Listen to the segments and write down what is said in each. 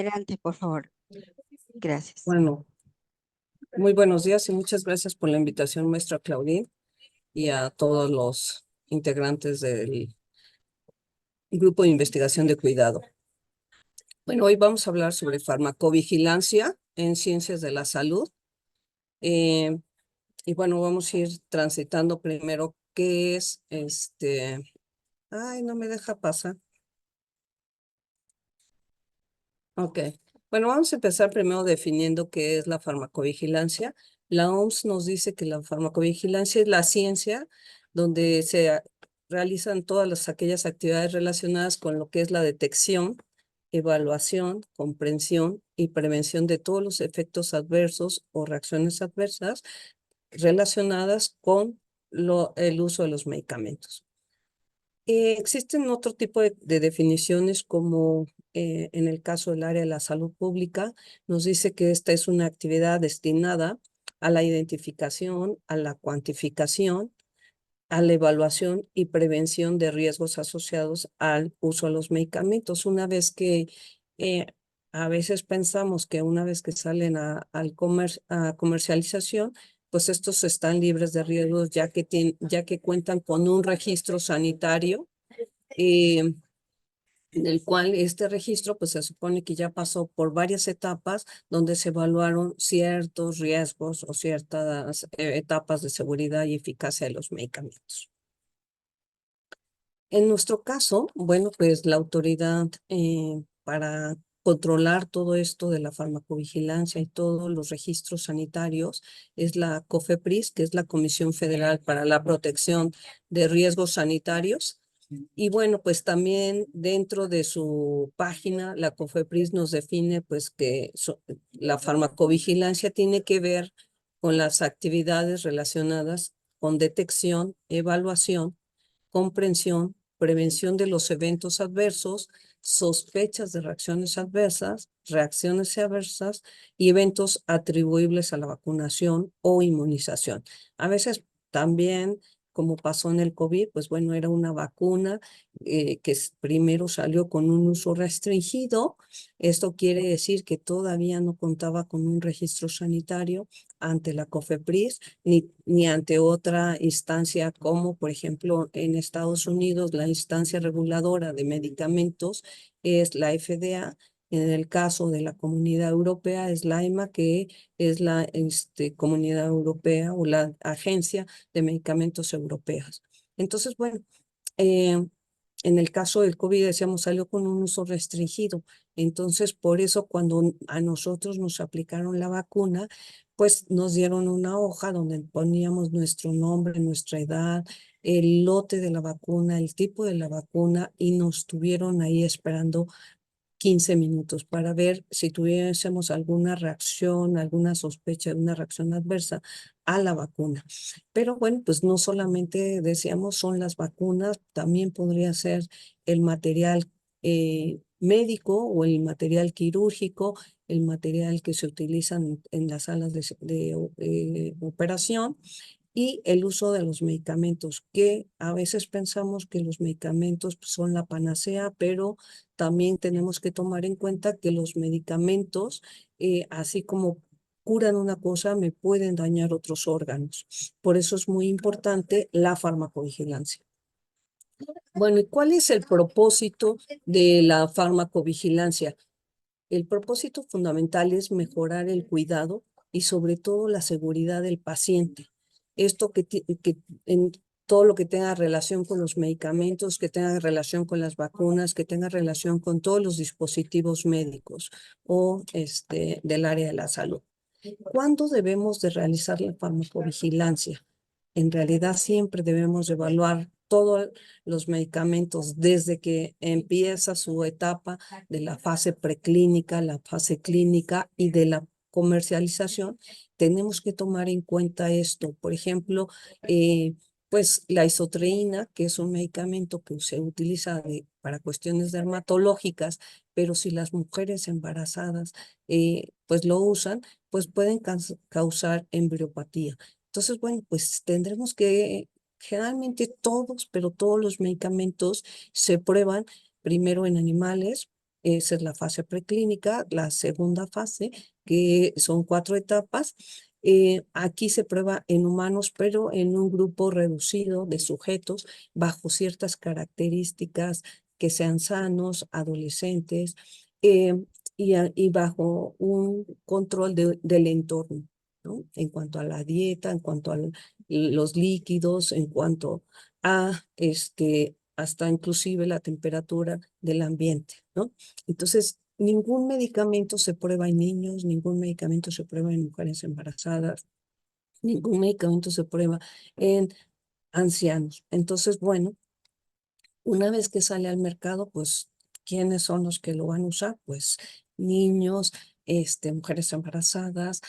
Adelante, por favor. Gracias. Bueno, muy buenos días y muchas gracias por la invitación, maestra Claudine, y a todos los integrantes del Grupo de Investigación de Cuidado. Bueno, hoy vamos a hablar sobre farmacovigilancia en ciencias de la salud. Y bueno, vamos a ir transitando primero qué es Ay, no me deja pasar. Ok. Bueno, vamos a empezar primero definiendo qué es la farmacovigilancia. La OMS nos dice que la farmacovigilancia es la ciencia donde se realizan aquellas actividades relacionadas con lo que es la detección, evaluación, comprensión y prevención de todos los efectos adversos o reacciones adversas relacionadas con el uso de los medicamentos. Existen otro tipo de definiciones como en el caso del área de la salud pública, nos dice que esta es una actividad destinada a la identificación, a la cuantificación, a la evaluación y prevención de riesgos asociados al uso de los medicamentos. Una vez que eh, a veces pensamos que una vez que salen a comercialización, pues estos están libres de riesgos ya que cuentan con un registro sanitario en el cual este registro pues se supone que ya pasó por varias etapas donde se evaluaron ciertos riesgos o ciertas etapas de seguridad y eficacia de los medicamentos. En nuestro caso, bueno, pues la autoridad para controlar todo esto de la farmacovigilancia y todos los registros sanitarios es la COFEPRIS, que es la Comisión Federal para la Protección de Riesgos Sanitarios. Y bueno, pues también dentro de su página, la COFEPRIS nos define pues que la farmacovigilancia tiene que ver con las actividades relacionadas con detección, evaluación, comprensión, prevención de los eventos adversos, sospechas de reacciones adversas y eventos atribuibles a la vacunación o inmunización. A veces también, como pasó en el COVID, pues bueno, era una vacuna que primero salió con un uso restringido. Esto quiere decir que todavía no contaba con un registro sanitario ante la COFEPRIS ni ante otra instancia como, por ejemplo, en Estados Unidos, la instancia reguladora de medicamentos es la FDA. En el caso de la Comunidad Europea es la EMA, que es la Comunidad Europea o la Agencia de Medicamentos Europeos. Entonces, bueno, en el caso del COVID, decíamos, salió con un uso restringido. Entonces, por eso cuando a nosotros nos aplicaron la vacuna, pues nos dieron una hoja donde poníamos nuestro nombre, nuestra edad, el lote de la vacuna, el tipo de la vacuna y nos tuvieron ahí esperando 15 minutos para ver si tuviésemos alguna reacción, alguna sospecha de una reacción adversa a la vacuna. Pero bueno, pues no solamente decíamos son las vacunas, también podría ser el material médico o el material quirúrgico, el material que se utiliza en las salas de operación y el uso de los medicamentos, que a veces pensamos que los medicamentos pues, son la panacea, pero también tenemos que tomar en cuenta que los medicamentos, así como curan una cosa, me pueden dañar otros órganos. Por eso es muy importante la farmacovigilancia. Bueno, ¿y cuál es el propósito de la farmacovigilancia? El propósito fundamental es mejorar el cuidado y sobre todo la seguridad del paciente. Esto que en todo lo que tenga relación con los medicamentos, que tenga relación con las vacunas, que tenga relación con todos los dispositivos médicos o del área de la salud. ¿Cuándo debemos de realizar la farmacovigilancia? En realidad siempre debemos evaluar todos los medicamentos desde que empieza su etapa de la fase preclínica, la fase clínica y de la comercialización. Tenemos que tomar en cuenta esto. Por ejemplo, pues la isotreína, que es un medicamento que se utiliza para cuestiones dermatológicas, pero si las mujeres embarazadas pues lo usan, pues pueden causar embriopatía. Entonces, bueno, pues tendremos que, generalmente todos, pero todos los medicamentos se prueban primero en animales Esa es la fase preclínica. La segunda fase, que son 4 etapas. Aquí se prueba en humanos, pero en un grupo reducido de sujetos bajo ciertas características que sean sanos, adolescentes, eh, y bajo un control del entorno, ¿no? En cuanto a la dieta, en cuanto a los líquidos, en cuanto a hasta inclusive la temperatura del ambiente, ¿no? Entonces, ningún medicamento se prueba en niños, ningún medicamento se prueba en mujeres embarazadas, ningún medicamento se prueba en ancianos. Entonces, bueno, una vez que sale al mercado, pues, ¿quiénes son los que lo van a usar? Pues niños, mujeres embarazadas,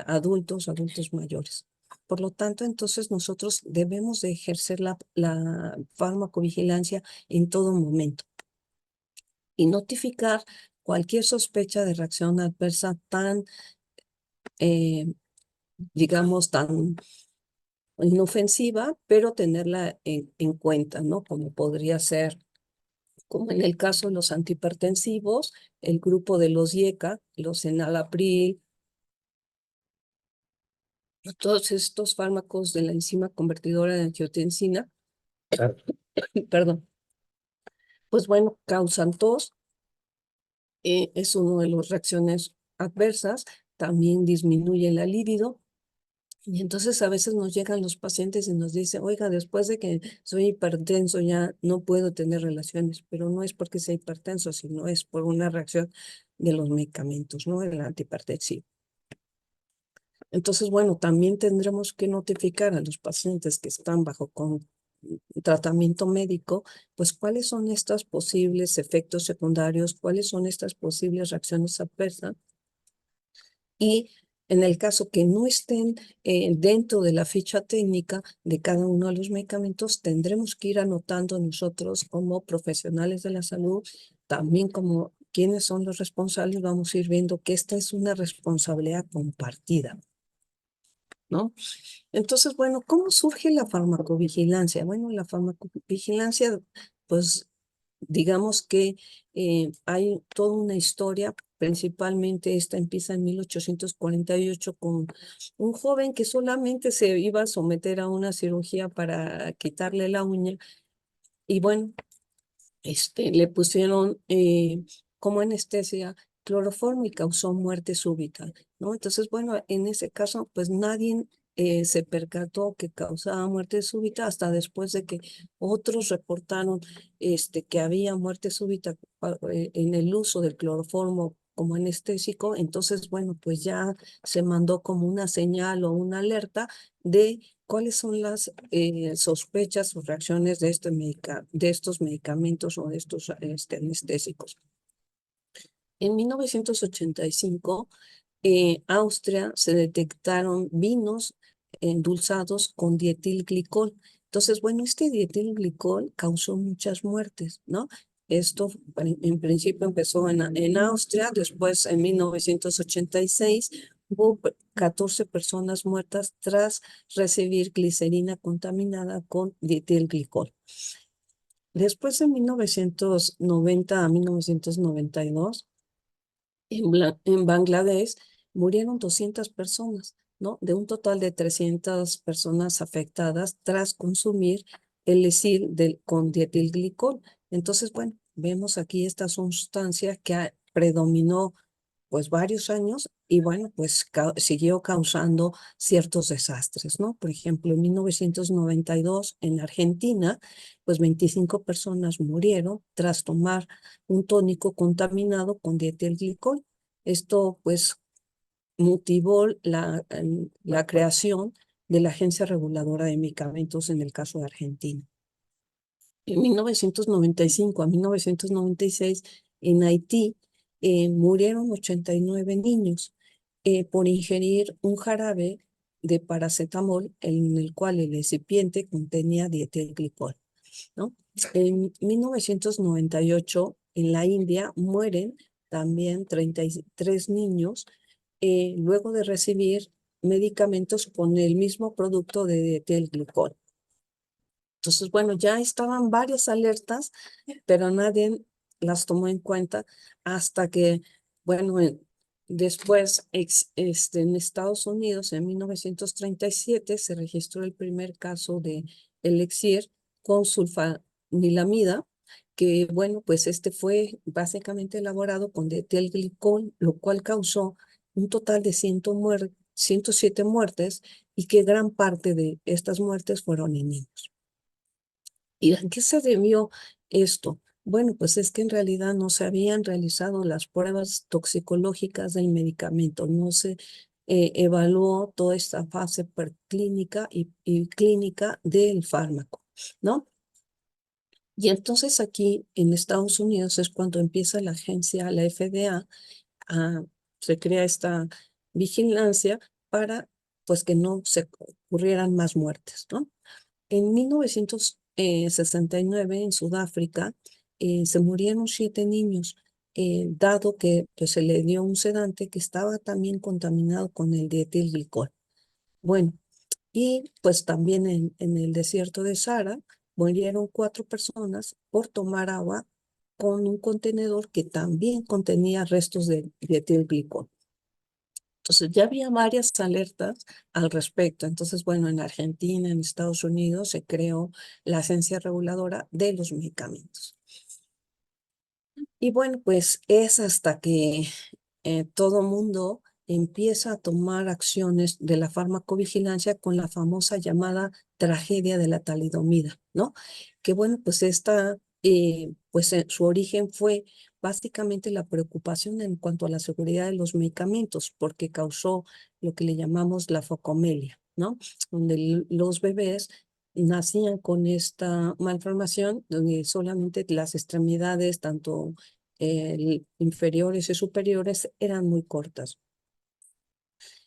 adultos mayores. Por lo tanto, entonces nosotros debemos de ejercer la farmacovigilancia en todo momento y notificar cualquier sospecha de reacción adversa tan, eh, digamos, tan inofensiva, pero tenerla en cuenta, ¿no? Como podría ser, como en el caso de los antihipertensivos, el grupo de los IECA, los enalapril, todos estos fármacos de la enzima convertidora de angiotensina, perdón, pues bueno, causan tos, es una de las reacciones adversas, también disminuye la libido. Y entonces a veces nos llegan los pacientes y nos dicen, oiga, después de que soy hipertenso ya no puedo tener relaciones, pero no es porque sea hipertenso, sino es por una reacción de los medicamentos, ¿no? El antihipertensivo. Entonces, bueno, también tendremos que notificar a los pacientes que están bajo tratamiento médico, pues cuáles son estos posibles efectos secundarios, cuáles son estas posibles reacciones adversas. Y en el caso que no estén dentro de la ficha técnica de cada uno de los medicamentos, tendremos que ir anotando nosotros como profesionales de la salud, también como quienes son los responsables, vamos a ir viendo que esta es una responsabilidad compartida, ¿no? Entonces, bueno, ¿cómo surge la farmacovigilancia? Bueno, la farmacovigilancia, pues digamos que hay toda una historia, principalmente esta empieza en 1848 con un joven que solamente se iba a someter a una cirugía para quitarle la uña y bueno, le pusieron como anestesia cloroformo y causó muerte súbita, ¿no? Entonces, bueno, en ese caso, pues nadie se percató que causaba muerte súbita hasta después de que otros reportaron que había muerte súbita en el uso del cloroformo como anestésico. Entonces, bueno, pues ya se mandó como una señal o una alerta de cuáles son las sospechas o reacciones de estos medicamentos o de estos anestésicos. En 1985, Austria se detectaron vinos endulzados con dietilglicol. Entonces, bueno, este dietilglicol causó muchas muertes, ¿no? Esto en principio empezó en Austria, después en 1986 hubo 14 personas muertas tras recibir glicerina contaminada con dietilglicol. Después, en 1990 a 1992, en Bangladesh murieron 200 personas, ¿no? De un total de 300 personas afectadas tras consumir el elixir con dietilglicol. Entonces, bueno, vemos aquí esta sustancia que predominó pues varios años y bueno, pues siguió causando ciertos desastres, ¿no? Por ejemplo, en 1992 en Argentina, pues 25 personas murieron tras tomar un tónico contaminado con dietilglicol. Esto pues motivó la creación de la Agencia Reguladora de Medicamentos en el caso de Argentina. En 1995 a 1996, en Haití, murieron 89 niños por ingerir un jarabe de paracetamol en el cual el recipiente contenía dietilglicol, ¿no? En 1998, en la India, mueren también 33 niños luego de recibir medicamentos con el mismo producto de dietilglicol. Entonces, bueno, ya estaban varias alertas, pero nadie las tomó en cuenta hasta que, bueno, después en Estados Unidos en 1937 se registró el primer caso de elixir con sulfanilamida, que bueno, pues este fue básicamente elaborado con etilglicol, lo cual causó un total de 107 muertes y que gran parte de estas muertes fueron en niños. ¿Y a qué se debió esto? Bueno, pues es que en realidad no se habían realizado las pruebas toxicológicas del medicamento, no se evaluó toda esta fase preclínica y clínica del fármaco, ¿no? Y entonces aquí en Estados Unidos es cuando empieza la agencia, la FDA, se crea esta vigilancia para pues que no se ocurrieran más muertes, ¿no? En 1969 en Sudáfrica se murieron 7 niños, dado que pues, se le dio un sedante que estaba también contaminado con el dietilglicol. Bueno, y pues también en el desierto de Sahara murieron 4 personas por tomar agua con un contenedor que también contenía restos de dietilglicol. Entonces ya había varias alertas al respecto. Entonces, bueno, en Argentina, en Estados Unidos, se creó la Agencia Reguladora de los Medicamentos. Y bueno, pues es hasta que todo mundo empieza a tomar acciones de la farmacovigilancia con la famosa llamada tragedia de la talidomida, ¿no? Que bueno, pues su origen fue básicamente la preocupación en cuanto a la seguridad de los medicamentos, porque causó lo que le llamamos la focomelia, ¿no? Donde los bebés nacían con esta malformación, donde solamente las extremidades, tanto inferiores y superiores, eran muy cortas.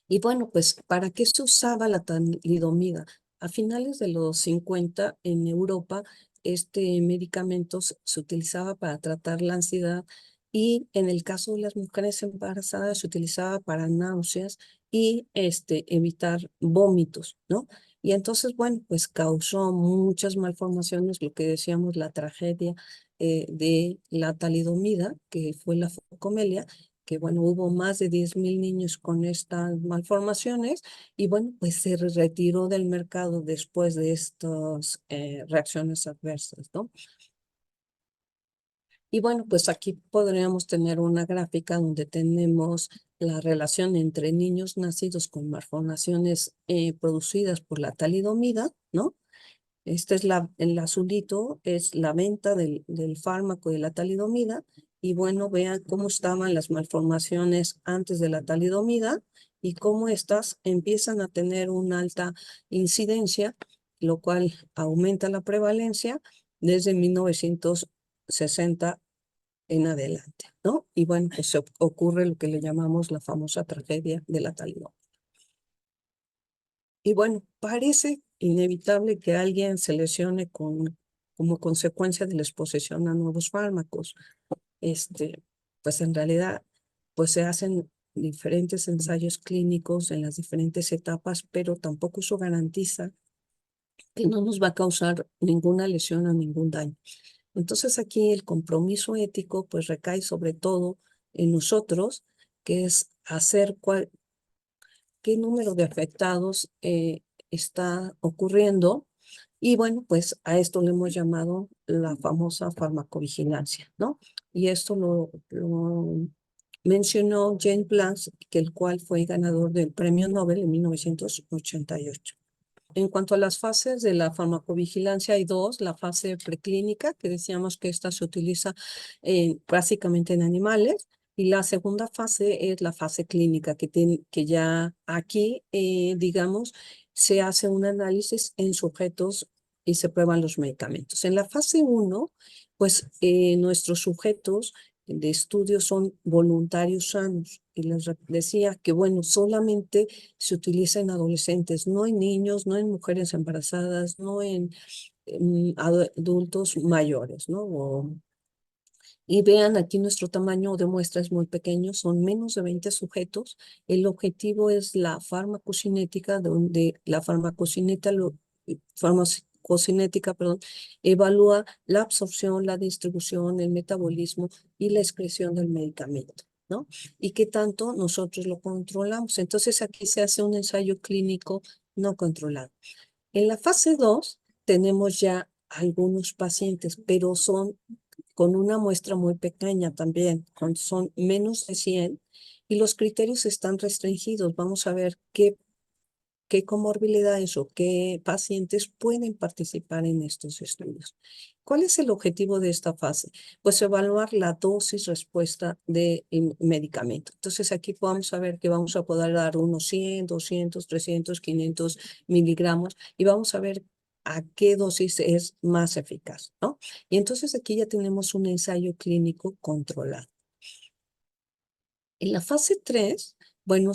Y bueno, pues, ¿para qué se usaba la talidomida? A finales de los 50 en Europa, este medicamento se utilizaba para tratar la ansiedad y en el caso de las mujeres embarazadas se utilizaba para náuseas y evitar vómitos, ¿no? Y entonces, bueno, pues causó muchas malformaciones, lo que decíamos, la tragedia de la talidomida, que fue la focomelia, que bueno, hubo más de 10,000 niños con estas malformaciones y bueno, pues se retiró del mercado después de estas reacciones adversas, ¿no? Y bueno, pues aquí podríamos tener una gráfica donde tenemos la relación entre niños nacidos con malformaciones producidas por la talidomida, ¿no? Esta es el azulito, es la venta del fármaco de la talidomida. Y bueno, vean cómo estaban las malformaciones antes de la talidomida y cómo estas empiezan a tener una alta incidencia, lo cual aumenta la prevalencia desde 1960 en adelante, ¿no? Y bueno, pues ocurre lo que le llamamos la famosa tragedia de la talidomida. Y bueno, parece inevitable que alguien se lesione como consecuencia de la exposición a nuevos fármacos. Pues en realidad, pues se hacen diferentes ensayos clínicos en las diferentes etapas, pero tampoco eso garantiza que no nos va a causar ninguna lesión o ningún daño. Entonces aquí el compromiso ético pues recae sobre todo en nosotros, que es hacer qué número de afectados está ocurriendo. Y bueno, pues a esto le hemos llamado la famosa farmacovigilancia, ¿no? Y esto lo mencionó Jane Blanc, que el cual fue ganador del Premio Nobel en 1988. En cuanto a las fases de la farmacovigilancia, hay dos: la fase preclínica, que decíamos que esta se utiliza básicamente en animales, y la segunda fase es la fase clínica, que ya aquí, digamos, se hace un análisis en sujetos y se prueban los medicamentos. En la fase 1, pues nuestros sujetos de estudio son voluntarios sanos. Y les decía que, bueno, solamente se utiliza en adolescentes, no en niños, no en mujeres embarazadas, no en adultos mayores, ¿no? Y vean, aquí nuestro tamaño de muestra es muy pequeño, son menos de 20 sujetos. El objetivo es la farmacocinética, donde la farmacocinética farmacocinética, perdón, evalúa la absorción, la distribución, el metabolismo y la excreción del medicamento, ¿no? Y qué tanto nosotros lo controlamos. Entonces aquí se hace un ensayo clínico no controlado. En la fase 2 tenemos ya algunos pacientes, pero son con una muestra muy pequeña también, son menos de 100 y los criterios están restringidos. Vamos a ver qué comorbilidades o qué pacientes pueden participar en estos estudios. ¿Cuál es el objetivo de esta fase? Pues evaluar la dosis respuesta de medicamento. Entonces aquí vamos a ver que vamos a poder dar unos 100, 200, 300, 500 miligramos y vamos a ver a qué dosis es más eficaz, ¿no? Y entonces aquí ya tenemos un ensayo clínico controlado. En la fase 3, bueno,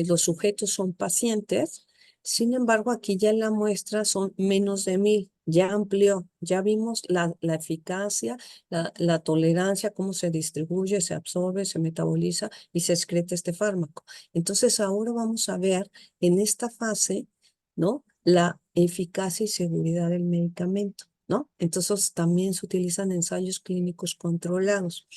los sujetos son pacientes, sin embargo, aquí ya en la muestra son menos de 1000, ya amplió, ya vimos la eficacia, la tolerancia, cómo se distribuye, se absorbe, se metaboliza y se excreta este fármaco. Entonces, ahora vamos a ver en esta fase, ¿no? La eficacia y seguridad del medicamento, ¿no? Entonces, también se utilizan ensayos clínicos controlados.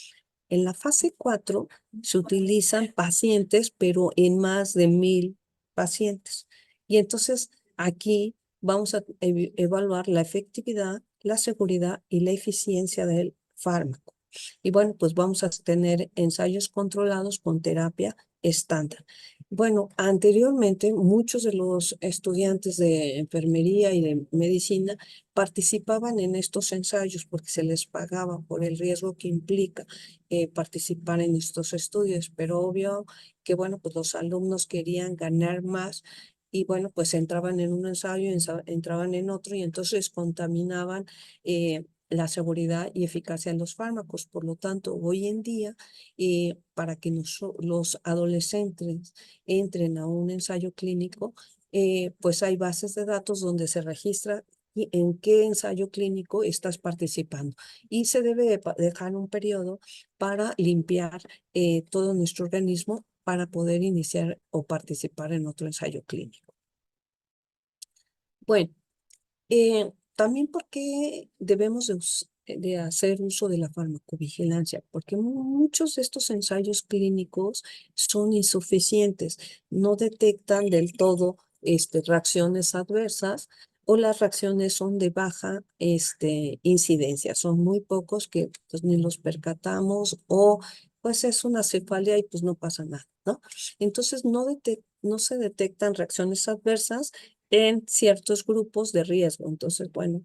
En la fase 4 se utilizan pacientes, pero en más de 1000 pacientes. Y entonces aquí vamos a evaluar la efectividad, la seguridad y la eficiencia del fármaco. Y bueno, pues vamos a tener ensayos controlados con terapia estándar. Bueno, anteriormente muchos de los estudiantes de enfermería y de medicina participaban en estos ensayos porque se les pagaba por el riesgo que implica participar en estos estudios, pero obvio que, bueno, pues los alumnos querían ganar más y, bueno, pues entraban en un ensayo, entraban en otro y entonces contaminaban la seguridad y eficacia de los fármacos. Por lo tanto, hoy en día, para que los adolescentes entren a un ensayo clínico, pues hay bases de datos donde se registra en qué ensayo clínico estás participando y se debe dejar un periodo para limpiar todo nuestro organismo para poder iniciar o participar en otro ensayo clínico. Bueno, también porque debemos de hacer uso de la farmacovigilancia, porque muchos de estos ensayos clínicos son insuficientes, no detectan del todo reacciones adversas o las reacciones son de baja incidencia, son muy pocos que pues, ni los percatamos o pues es una cefalia y pues no pasa nada, ¿no? Entonces no se detectan reacciones adversas en ciertos grupos de riesgo. Entonces, bueno,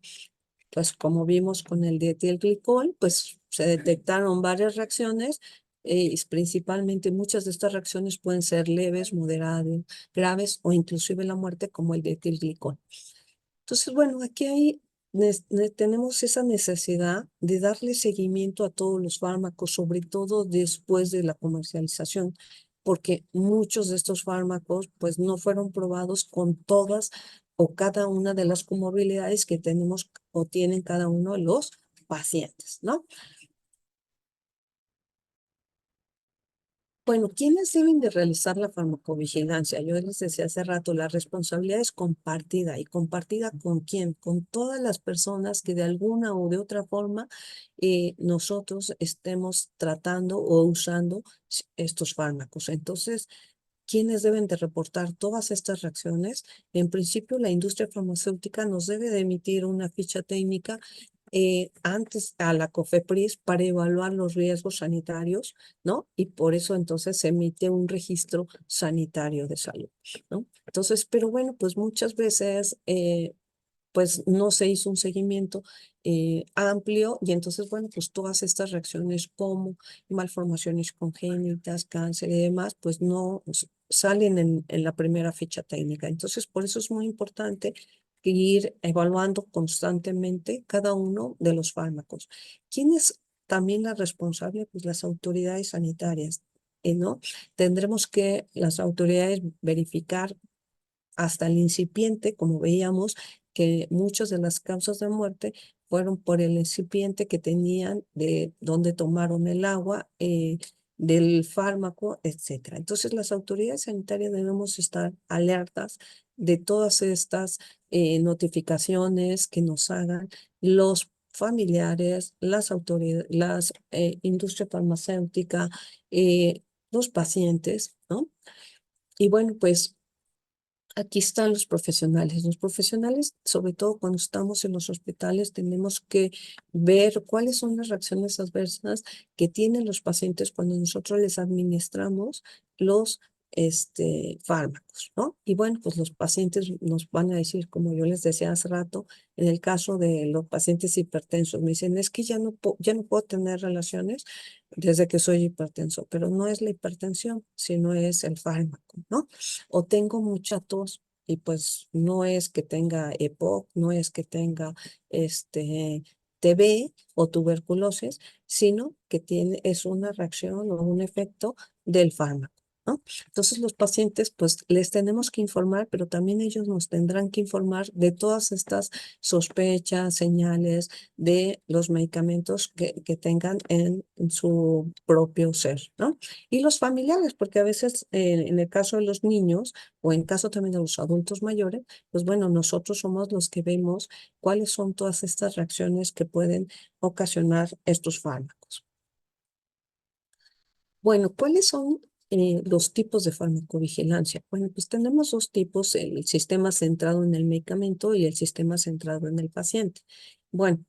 pues como vimos con el dietilglicol, pues se detectaron varias reacciones, principalmente muchas de estas reacciones pueden ser leves, moderadas, graves o inclusive la muerte como el dietilglicol. Entonces, bueno, aquí tenemos esa necesidad de darle seguimiento a todos los fármacos, sobre todo después de la comercialización, porque muchos de estos fármacos pues no fueron probados con todas o cada una de las comorbilidades que tenemos o tienen cada uno de los pacientes, ¿no? Bueno, ¿quiénes deben de realizar la farmacovigilancia? Yo les decía hace rato, la responsabilidad es compartida. ¿Y compartida con quién? Con todas las personas que de alguna o de otra forma nosotros estemos tratando o usando estos fármacos. Entonces, ¿quiénes deben de reportar todas estas reacciones? En principio, la industria farmacéutica nos debe de emitir una ficha técnica antes a la COFEPRIS para evaluar los riesgos sanitarios, ¿no? Y por eso entonces se emite un registro sanitario de salud, ¿no? Entonces, pero bueno, pues muchas veces pues no se hizo un seguimiento amplio y entonces, bueno, pues todas estas reacciones como malformaciones congénitas, cáncer y demás, pues no salen en la primera ficha técnica. Entonces, por eso es muy importante ir evaluando constantemente cada uno de los fármacos. ¿Quién es también la responsable? Pues las autoridades sanitarias, ¿no? Tendremos que las autoridades verificar hasta el incipiente, como veíamos, que muchas de las causas de muerte fueron por el incipiente que tenían de donde tomaron el agua del fármaco, etcétera. Entonces, las autoridades sanitarias debemos estar alertas de todas estas notificaciones que nos hagan los familiares, las autoridades, las industria farmacéutica, los pacientes, ¿no? Y bueno, pues aquí están los profesionales. Los profesionales, sobre todo cuando estamos en los hospitales, tenemos que ver cuáles son las reacciones adversas que tienen los pacientes cuando nosotros les administramos los fármacos, ¿no? Y bueno, pues los pacientes nos van a decir, como yo les decía hace rato, en el caso de los pacientes hipertensos, me dicen, es que ya no puedo tener relaciones desde que soy hipertenso, pero no es la hipertensión, sino es el fármaco, ¿no? O tengo mucha tos y pues no es que tenga EPOC, no es que tenga TB o tuberculosis, sino que es una reacción o un efecto del fármaco, ¿no? Entonces los pacientes pues les tenemos que informar, pero también ellos nos tendrán que informar de todas estas sospechas, señales de los medicamentos que tengan en su propio ser, ¿no? Y los familiares, porque a veces en el caso de los niños o en caso también de los adultos mayores, pues bueno, nosotros somos los que vemos cuáles son todas estas reacciones que pueden ocasionar estos fármacos. Bueno, ¿cuáles son los tipos de farmacovigilancia? Bueno, pues tenemos dos tipos, el sistema centrado en el medicamento y el sistema centrado en el paciente. Bueno,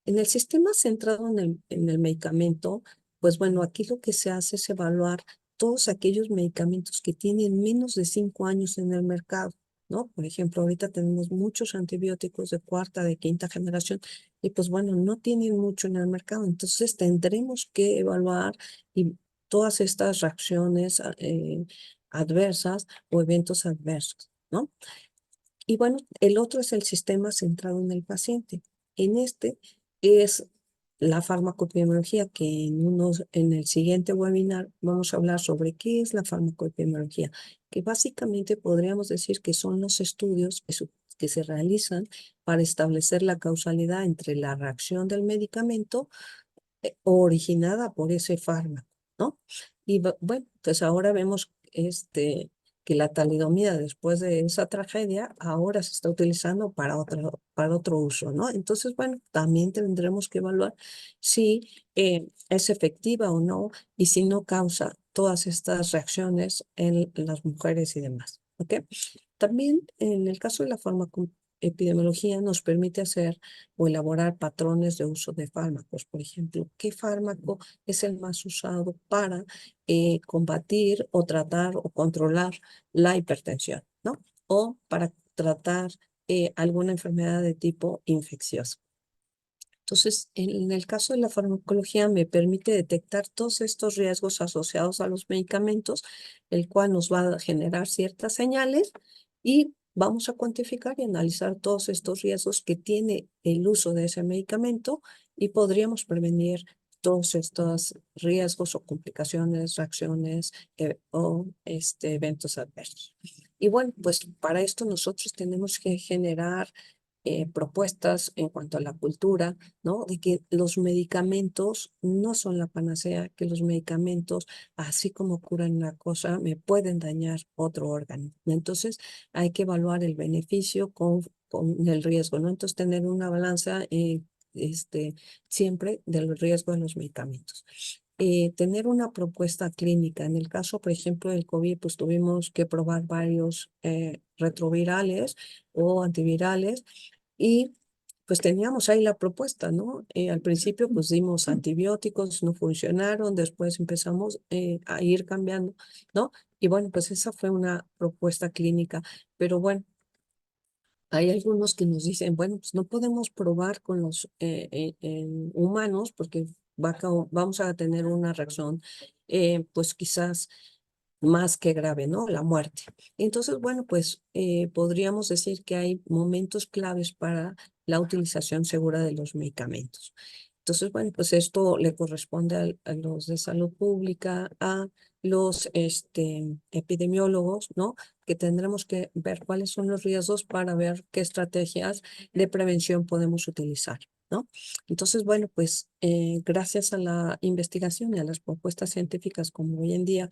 en el sistema centrado en el medicamento, pues bueno, aquí lo que se hace es evaluar todos aquellos medicamentos que tienen menos de 5 años en el mercado, ¿no? Por ejemplo, ahorita tenemos muchos antibióticos de cuarta, de quinta generación, y pues bueno, no tienen mucho en el mercado, entonces tendremos que evaluar y todas estas reacciones adversas o eventos adversos, ¿no? Y bueno, el otro es el sistema centrado en el paciente. En este es la farmacoepidemiología, que en el siguiente webinar vamos a hablar sobre qué es la farmacoepidemiología, que básicamente podríamos decir que son los estudios que se realizan para establecer la causalidad entre la reacción del medicamento originada por ese fármaco, ¿no? Y bueno, pues ahora vemos que la talidomida después de esa tragedia ahora se está utilizando para otro uso, ¿no? Entonces, bueno, también tendremos que evaluar si es efectiva o no y si no causa todas estas reacciones en las mujeres y demás, ¿ok? También en el caso de la farmacoepidemiología nos permite hacer o elaborar patrones de uso de fármacos. Por ejemplo, ¿qué fármaco es el más usado para combatir o tratar o controlar la hipertensión, ¿no? O para tratar alguna enfermedad de tipo infeccioso. Entonces, en el caso de la farmacología me permite detectar todos estos riesgos asociados a los medicamentos, el cual nos va a generar ciertas señales y vamos a cuantificar y analizar todos estos riesgos que tiene el uso de ese medicamento y podríamos prevenir todos estos riesgos o complicaciones, reacciones eventos adversos. Y bueno, pues para esto nosotros tenemos que generar propuestas en cuanto a la cultura, ¿no? De que los medicamentos no son la panacea, que los medicamentos, así como curan una cosa, me pueden dañar otro órgano. Entonces, hay que evaluar el beneficio con el riesgo, ¿no? Entonces, tener una balanza siempre del riesgo de los medicamentos. Tener una propuesta clínica. En el caso, por ejemplo, del COVID, pues tuvimos que probar varios retrovirales o antivirales y pues teníamos ahí la propuesta, ¿no? Al principio pues dimos antibióticos, no funcionaron, después empezamos a ir cambiando, ¿no? Y bueno, pues esa fue una propuesta clínica, pero bueno, hay algunos que nos dicen, bueno, pues no podemos probar con los en humanos porque vamos a tener una reacción, pues quizás más que grave, ¿no? La muerte. Entonces, bueno, pues podríamos decir que hay momentos claves para la utilización segura de los medicamentos. Entonces, bueno, pues esto le corresponde a los de salud pública, a los epidemiólogos, ¿no? Que tendremos que ver cuáles son los riesgos para ver qué estrategias de prevención podemos utilizar. ¿no? Entonces, bueno, pues gracias a la investigación y a las propuestas científicas como hoy en día,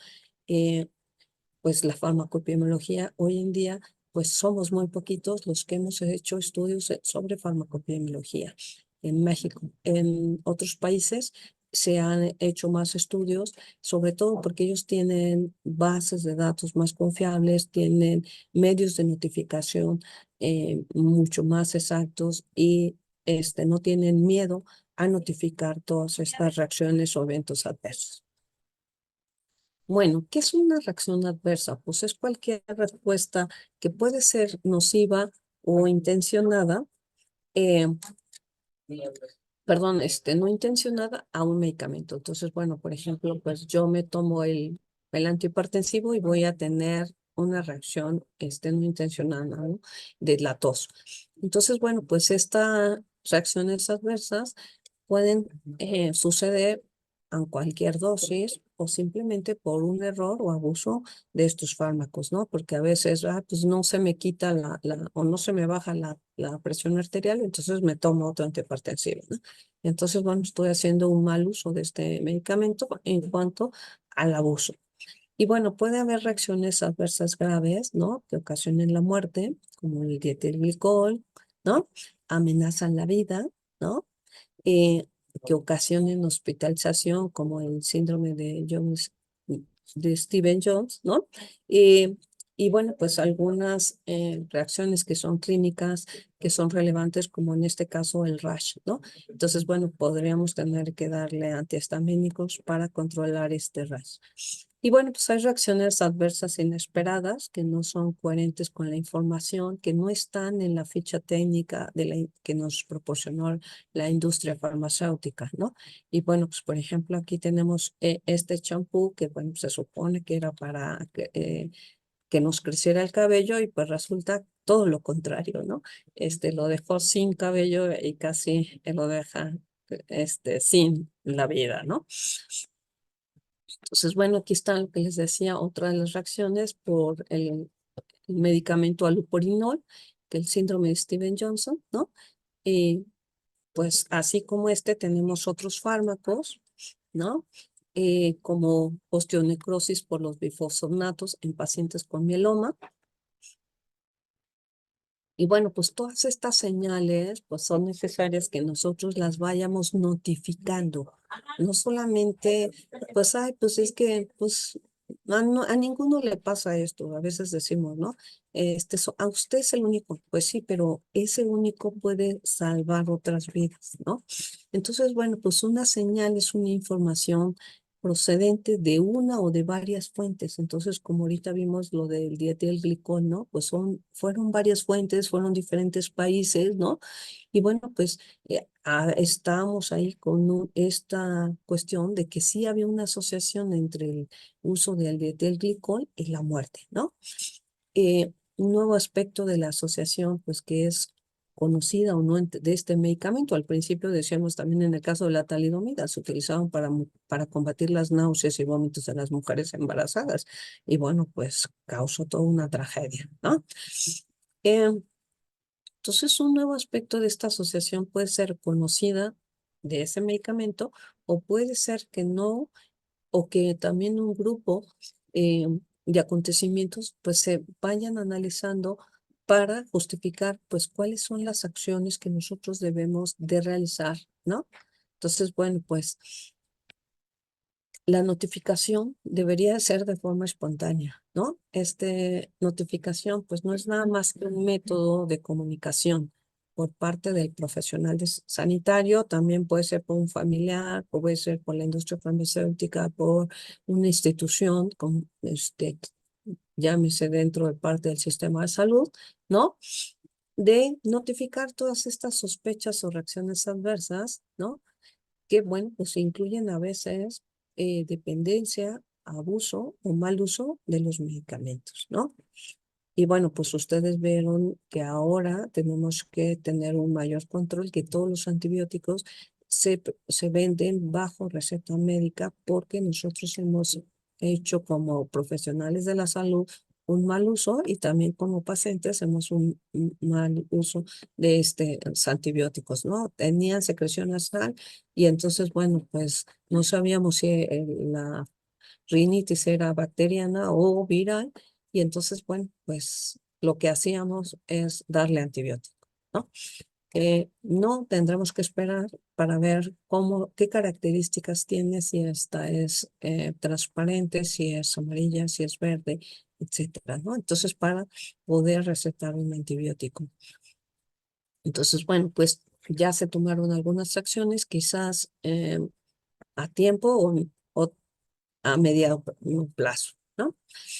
pues la farmacoepidemiología hoy en día, pues somos muy poquitos los que hemos hecho estudios sobre farmacoepidemiología en México. En otros países se han hecho más estudios, sobre todo porque ellos tienen bases de datos más confiables, tienen medios de notificación mucho más exactos y no tienen miedo a notificar todas estas reacciones o eventos adversos. Bueno, ¿qué es una reacción adversa? Pues es cualquier respuesta que puede ser nociva o intencionada, eh, perdón, no intencionada a un medicamento. Entonces, bueno, por ejemplo, pues yo me tomo el antihipertensivo y voy a tener una reacción no intencionada, ¿no? De la tos. Entonces, bueno, pues estas reacciones adversas pueden suceder a cualquier dosis o simplemente por un error o abuso de estos fármacos, ¿no? Porque a veces, pues no se me quita o no se me baja la presión arterial, entonces me tomo otro antihipertensivo, ¿no? Entonces, bueno, estoy haciendo un mal uso de este medicamento en cuanto al abuso. Y bueno, puede haber reacciones adversas graves, ¿no? Que ocasionen la muerte, como el dietilglicol, ¿no? Amenazan la vida, ¿no? eh, que ocasionen hospitalización, como el síndrome de Stephen Jones, ¿no? Y bueno, pues algunas reacciones que son clínicas, que son relevantes, como en este caso el rash, ¿no? Entonces, bueno, podríamos tener que darle antihistamínicos para controlar este rash. Y bueno, pues hay reacciones adversas inesperadas que no son coherentes con la información, que no están en la ficha técnica que nos proporcionó la industria farmacéutica, ¿no? Y bueno, pues por ejemplo, aquí tenemos este champú que, bueno, se supone que era para que nos creciera el cabello y pues resulta todo lo contrario, ¿no? Lo dejó sin cabello y casi lo deja sin la vida, ¿no? Entonces, bueno, aquí está lo que les decía, otra de las reacciones por el medicamento alupurinol, que el síndrome de Steven Johnson, ¿no? Y pues así como tenemos otros fármacos, ¿no? Como osteonecrosis por los bifosfonatos en pacientes con mieloma. Y bueno, pues todas estas señales pues son necesarias que nosotros las vayamos notificando. No solamente, pues, ay, pues es que, pues, a ninguno le pasa esto. A veces decimos, ¿no? A usted es el único. Pues sí, pero ese único puede salvar otras vidas, ¿no? Entonces, bueno, pues una señal es una información procedente de una o de varias fuentes. Entonces, como ahorita vimos lo del dietilglicol, ¿no? Pues fueron varias fuentes, fueron diferentes países, ¿no? Y bueno, pues estábamos ahí con esta cuestión de que sí había una asociación entre el uso del dietilglicol y la muerte, ¿no? Un nuevo aspecto de la asociación, pues que es conocida o no de este medicamento. Al principio decíamos también en el caso de la talidomida, se utilizaban para combatir las náuseas y vómitos de las mujeres embarazadas. Y bueno, pues causó toda una tragedia, ¿no? Eh, entonces, un nuevo aspecto de esta asociación puede ser conocida de ese medicamento o puede ser que no, o que también un grupo de acontecimientos pues se vayan analizando para justificar pues cuáles son las acciones que nosotros debemos de realizar, ¿no? Entonces, bueno, pues la notificación debería ser de forma espontánea, ¿no? Notificación pues no es nada más que un método de comunicación por parte del profesional sanitario, también puede ser por un familiar, puede ser por la industria farmacéutica, por una institución, como llámese dentro de parte del sistema de salud, ¿no? De notificar todas estas sospechas o reacciones adversas, ¿no? Que, bueno, pues incluyen a veces dependencia, abuso o mal uso de los medicamentos, ¿no? Y bueno, pues ustedes vieron que ahora tenemos que tener un mayor control, que todos los antibióticos se venden bajo receta médica porque nosotros hemos hecho como profesionales de la salud un mal uso y también como paciente hacemos un mal uso de los antibióticos, ¿no? Tenían secreción nasal y entonces, bueno, pues no sabíamos si la rinitis era bacteriana o viral y entonces, bueno, pues lo que hacíamos es darle antibiótico, ¿no? No tendremos que esperar para ver qué características tiene, si esta es transparente, si es amarilla, si es verde, etcétera, ¿no? Entonces, para poder recetar un antibiótico. Entonces, bueno, pues ya se tomaron algunas acciones, quizás a tiempo o a mediado plazo, ¿no?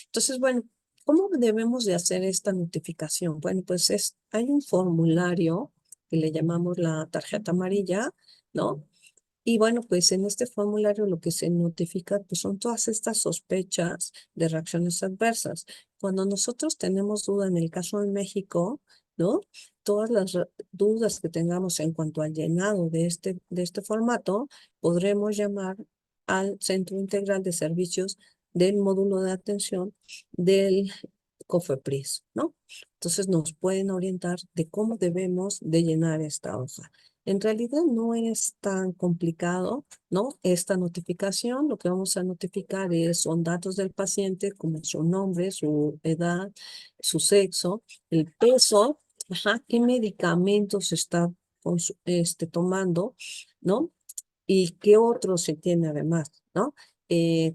Entonces, bueno, ¿cómo debemos de hacer esta notificación? Bueno, pues hay un formulario que le llamamos la tarjeta amarilla, ¿no? Y bueno, pues en este formulario lo que se notifica pues son todas estas sospechas de reacciones adversas. Cuando nosotros tenemos duda, en el caso de México, ¿no? Todas las dudas que tengamos en cuanto al llenado de este formato, podremos llamar al Centro Integral de Servicios del módulo de atención del COFEPRIS, ¿no? Entonces nos pueden orientar de cómo debemos de llenar esta hoja. En realidad no es tan complicado, ¿no? Esta notificación, lo que vamos a notificar son datos del paciente como su nombre, su edad, su sexo, el peso, ajá, qué medicamentos está tomando, ¿no? Y qué otros se tiene además, ¿no?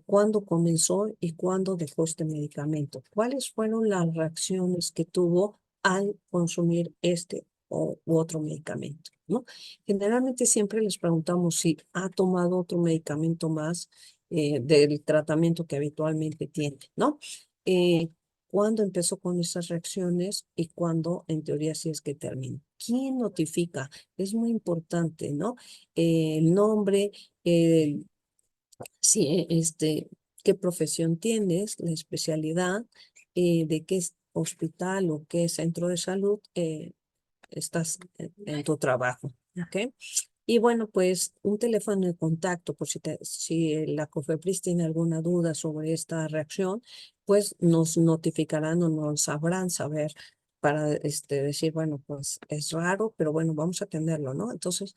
¿Cuándo comenzó y cuándo dejó este medicamento? ¿Cuáles fueron las reacciones que tuvo al consumir u otro medicamento, ¿no? Generalmente siempre les preguntamos si ha tomado otro medicamento más del tratamiento que habitualmente tiene, ¿no? ¿Cuándo empezó con esas reacciones y cuándo, en teoría, sí es que termina? ¿Quién notifica? Es muy importante, ¿no? El nombre, el, si, qué profesión tienes, la especialidad, de qué hospital o qué centro de salud estás en tu trabajo, ¿ok? Y bueno, pues un teléfono de contacto por si la COFEPRIS tiene alguna duda sobre esta reacción, pues nos notificarán o nos sabrán saber para decir, bueno, pues es raro, pero bueno, vamos a atenderlo, ¿no? Entonces,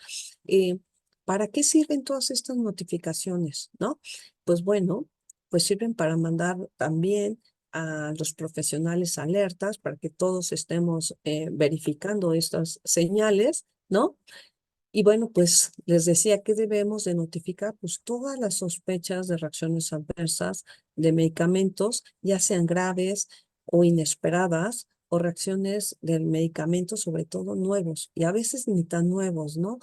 ¿para qué sirven todas estas notificaciones, no? Pues bueno, pues sirven para mandar también a los profesionales alertas para que todos estemos verificando estas señales, ¿no? Y bueno, pues les decía que debemos de notificar pues todas las sospechas de reacciones adversas de medicamentos, ya sean graves o inesperadas, o reacciones del medicamento, sobre todo nuevos, y a veces ni tan nuevos, ¿no?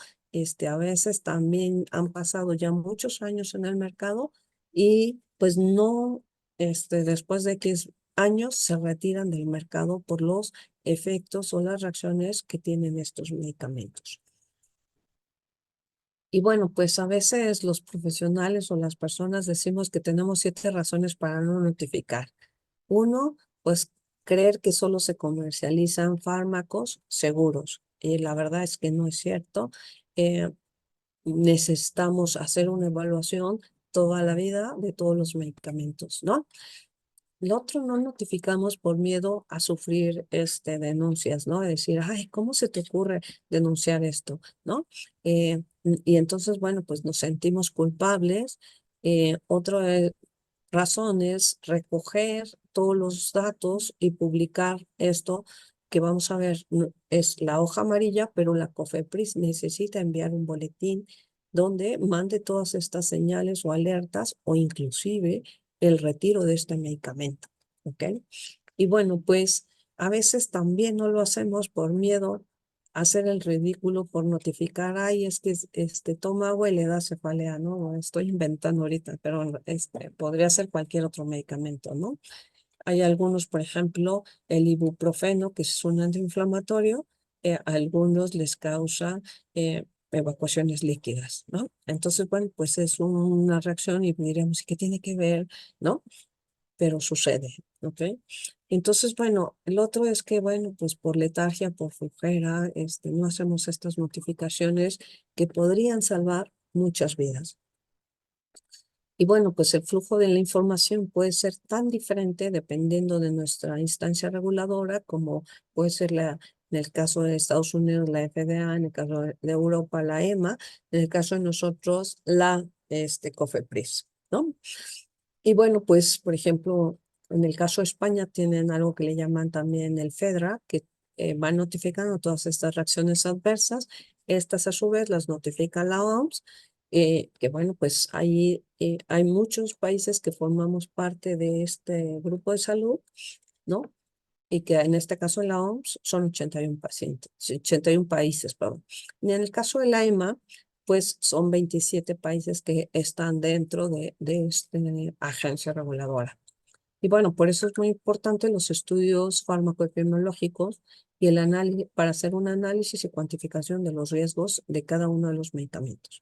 A veces también han pasado ya muchos años en el mercado y pues no, después de X años se retiran del mercado por los efectos o las reacciones que tienen estos medicamentos. Y bueno, pues a veces los profesionales o las personas decimos que tenemos 7 razones para no notificar. Uno, pues creer que solo se comercializan fármacos seguros. Y la verdad es que no es cierto. Eh, Necesitamos hacer una evaluación toda la vida de todos los medicamentos, ¿no? El otro, no notificamos por miedo a sufrir denuncias, ¿no? Decir, ay, ¿cómo se te ocurre denunciar esto? ¿No? Y entonces, bueno, pues nos sentimos culpables. Otra razón es recoger todos los datos y publicar esto que vamos a ver, es la hoja amarilla, pero la COFEPRIS necesita enviar un boletín donde mande todas estas señales o alertas o inclusive el retiro de este medicamento, ¿ok? Y bueno, pues a veces también no lo hacemos por miedo a hacer el ridículo, por notificar, ay, es que toma agua y le da cefalea, ¿no? Estoy inventando ahorita, pero podría ser cualquier otro medicamento, ¿no? Hay algunos, por ejemplo, el ibuprofeno, que es un antiinflamatorio, a algunos les causa evacuaciones líquidas, ¿no? Entonces, bueno, pues es una reacción y diríamos, ¿qué tiene que ver, no? Pero sucede, ¿ok? Entonces, bueno, el otro es que, bueno, pues por letargia, por flojera, no hacemos estas notificaciones que podrían salvar muchas vidas. Y bueno, pues el flujo de la información puede ser tan diferente dependiendo de nuestra instancia reguladora, como puede ser en el caso de Estados Unidos, la FDA, en el caso de Europa, la EMA, en el caso de nosotros, la COFEPRIS, ¿no? Y bueno, pues, por ejemplo, en el caso de España tienen algo que le llaman también el FEDRA, que va notificando todas estas reacciones adversas. Estas a su vez las notifica la OMS, que bueno, pues ahí hay muchos países que formamos parte de este grupo de salud, ¿no? Y que en este caso en la OMS son 81 pacientes, 81 países, perdón. Y en el caso de la EMA, pues son 27 países que están dentro de esta agencia reguladora. Y bueno, por eso es muy importante los estudios farmacoepidemiológicos y el análisis, para hacer un análisis y cuantificación de los riesgos de cada uno de los medicamentos.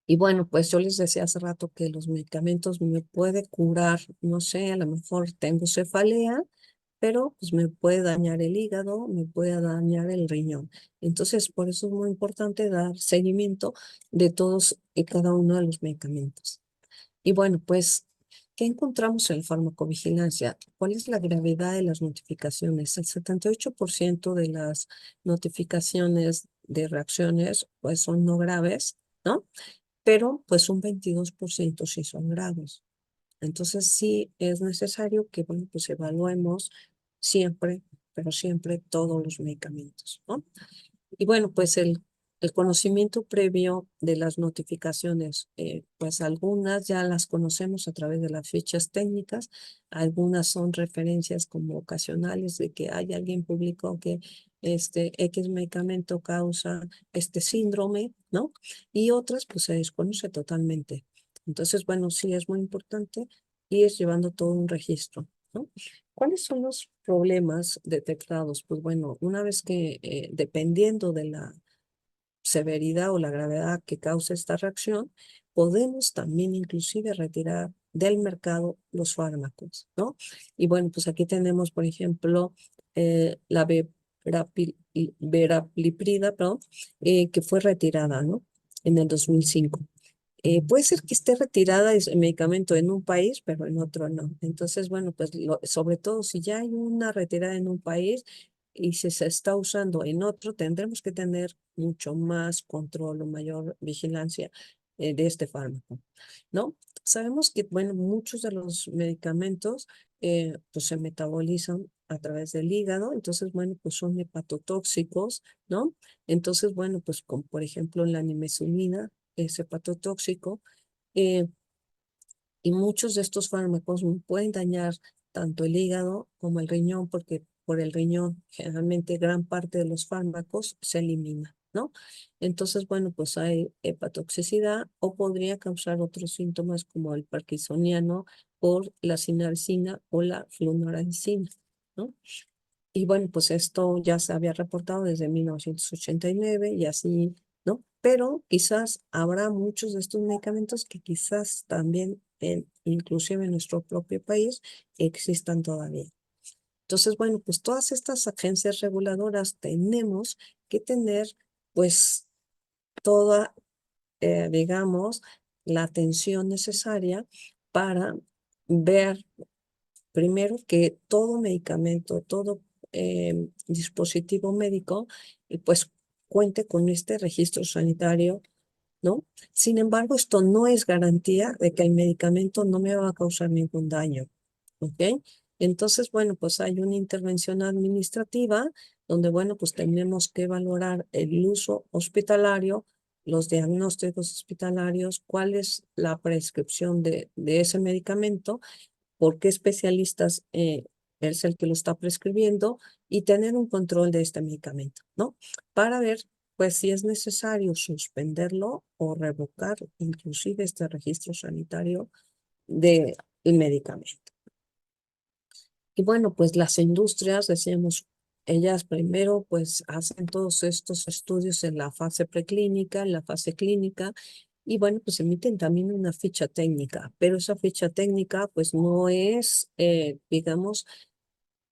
Y bueno, pues yo les decía hace rato que los medicamentos me puede curar, no sé, a lo mejor tengo cefalea, pero pues me puede dañar el hígado, me puede dañar el riñón. Entonces, por eso es muy importante dar seguimiento de todos y cada uno de los medicamentos. Y bueno, pues, ¿qué encontramos en la farmacovigilancia? ¿Cuál es la gravedad de las notificaciones? El 78% de las notificaciones de reacciones pues son no graves, ¿no? Pero pues un 22% sí son graves. Entonces sí es necesario que, bueno, pues evaluemos siempre, pero siempre todos los medicamentos, ¿no? Y bueno, pues el conocimiento previo de las notificaciones, pues algunas ya las conocemos a través de las fichas técnicas, algunas son referencias como ocasionales de que hay alguien publicó que este X medicamento causa este síndrome, ¿no? Y otras pues se desconoce totalmente. Entonces, bueno, sí es muy importante ir llevando todo un registro, ¿no? ¿Cuáles son los problemas detectados? Pues bueno, una vez que, dependiendo de la severidad o la gravedad que causa esta reacción, podemos también inclusive retirar del mercado los fármacos, ¿no? Y bueno, pues aquí tenemos, por ejemplo, la verapliprida, perdón, que fue retirada, ¿no? En el 2005. Puede ser que esté retirada el medicamento en un país, pero en otro no. Entonces, bueno, pues sobre todo si ya hay una retirada en un país y si se está usando en otro, tendremos que tener mucho más control o mayor vigilancia de este fármaco, ¿no? Sabemos que, bueno, muchos de los medicamentos pues se metabolizan a través del hígado, entonces, bueno, pues son hepatotóxicos, ¿no? Entonces, bueno, pues como por ejemplo la nimesulida es hepatotóxico, eh, y muchos de estos fármacos pueden dañar tanto el hígado como el riñón, porque por el riñón generalmente gran parte de los fármacos se elimina, ¿no? Entonces, bueno, pues hay hepatotoxicidad o podría causar otros síntomas como el parkinsoniano por la sinalcina o la flunaricina, ¿no? Y bueno, pues esto ya se había reportado desde 1989 y así, ¿no? Pero quizás habrá muchos de estos medicamentos que quizás también, inclusive en nuestro propio país, existan todavía. Entonces, bueno, pues todas estas agencias reguladoras tenemos que tener, pues, toda, digamos, la atención necesaria para ver primero que todo medicamento, todo dispositivo médico, pues cuente con este registro sanitario, ¿no? Sin embargo, esto no es garantía de que el medicamento no me va a causar ningún daño, ¿ok? Entonces, bueno, pues hay una intervención administrativa donde, bueno, pues tenemos que valorar el uso hospitalario, los diagnósticos hospitalarios, cuál es la prescripción de ese medicamento, por qué especialistas es el que lo está prescribiendo y tener un control de este medicamento, ¿no? Para ver, pues, si es necesario suspenderlo o revocar inclusive este registro sanitario del medicamento. Y bueno, pues las industrias, decíamos, ellas primero pues hacen todos estos estudios en la fase preclínica, en la fase clínica, y bueno, pues emiten también una ficha técnica, pero esa ficha técnica pues no es, digamos,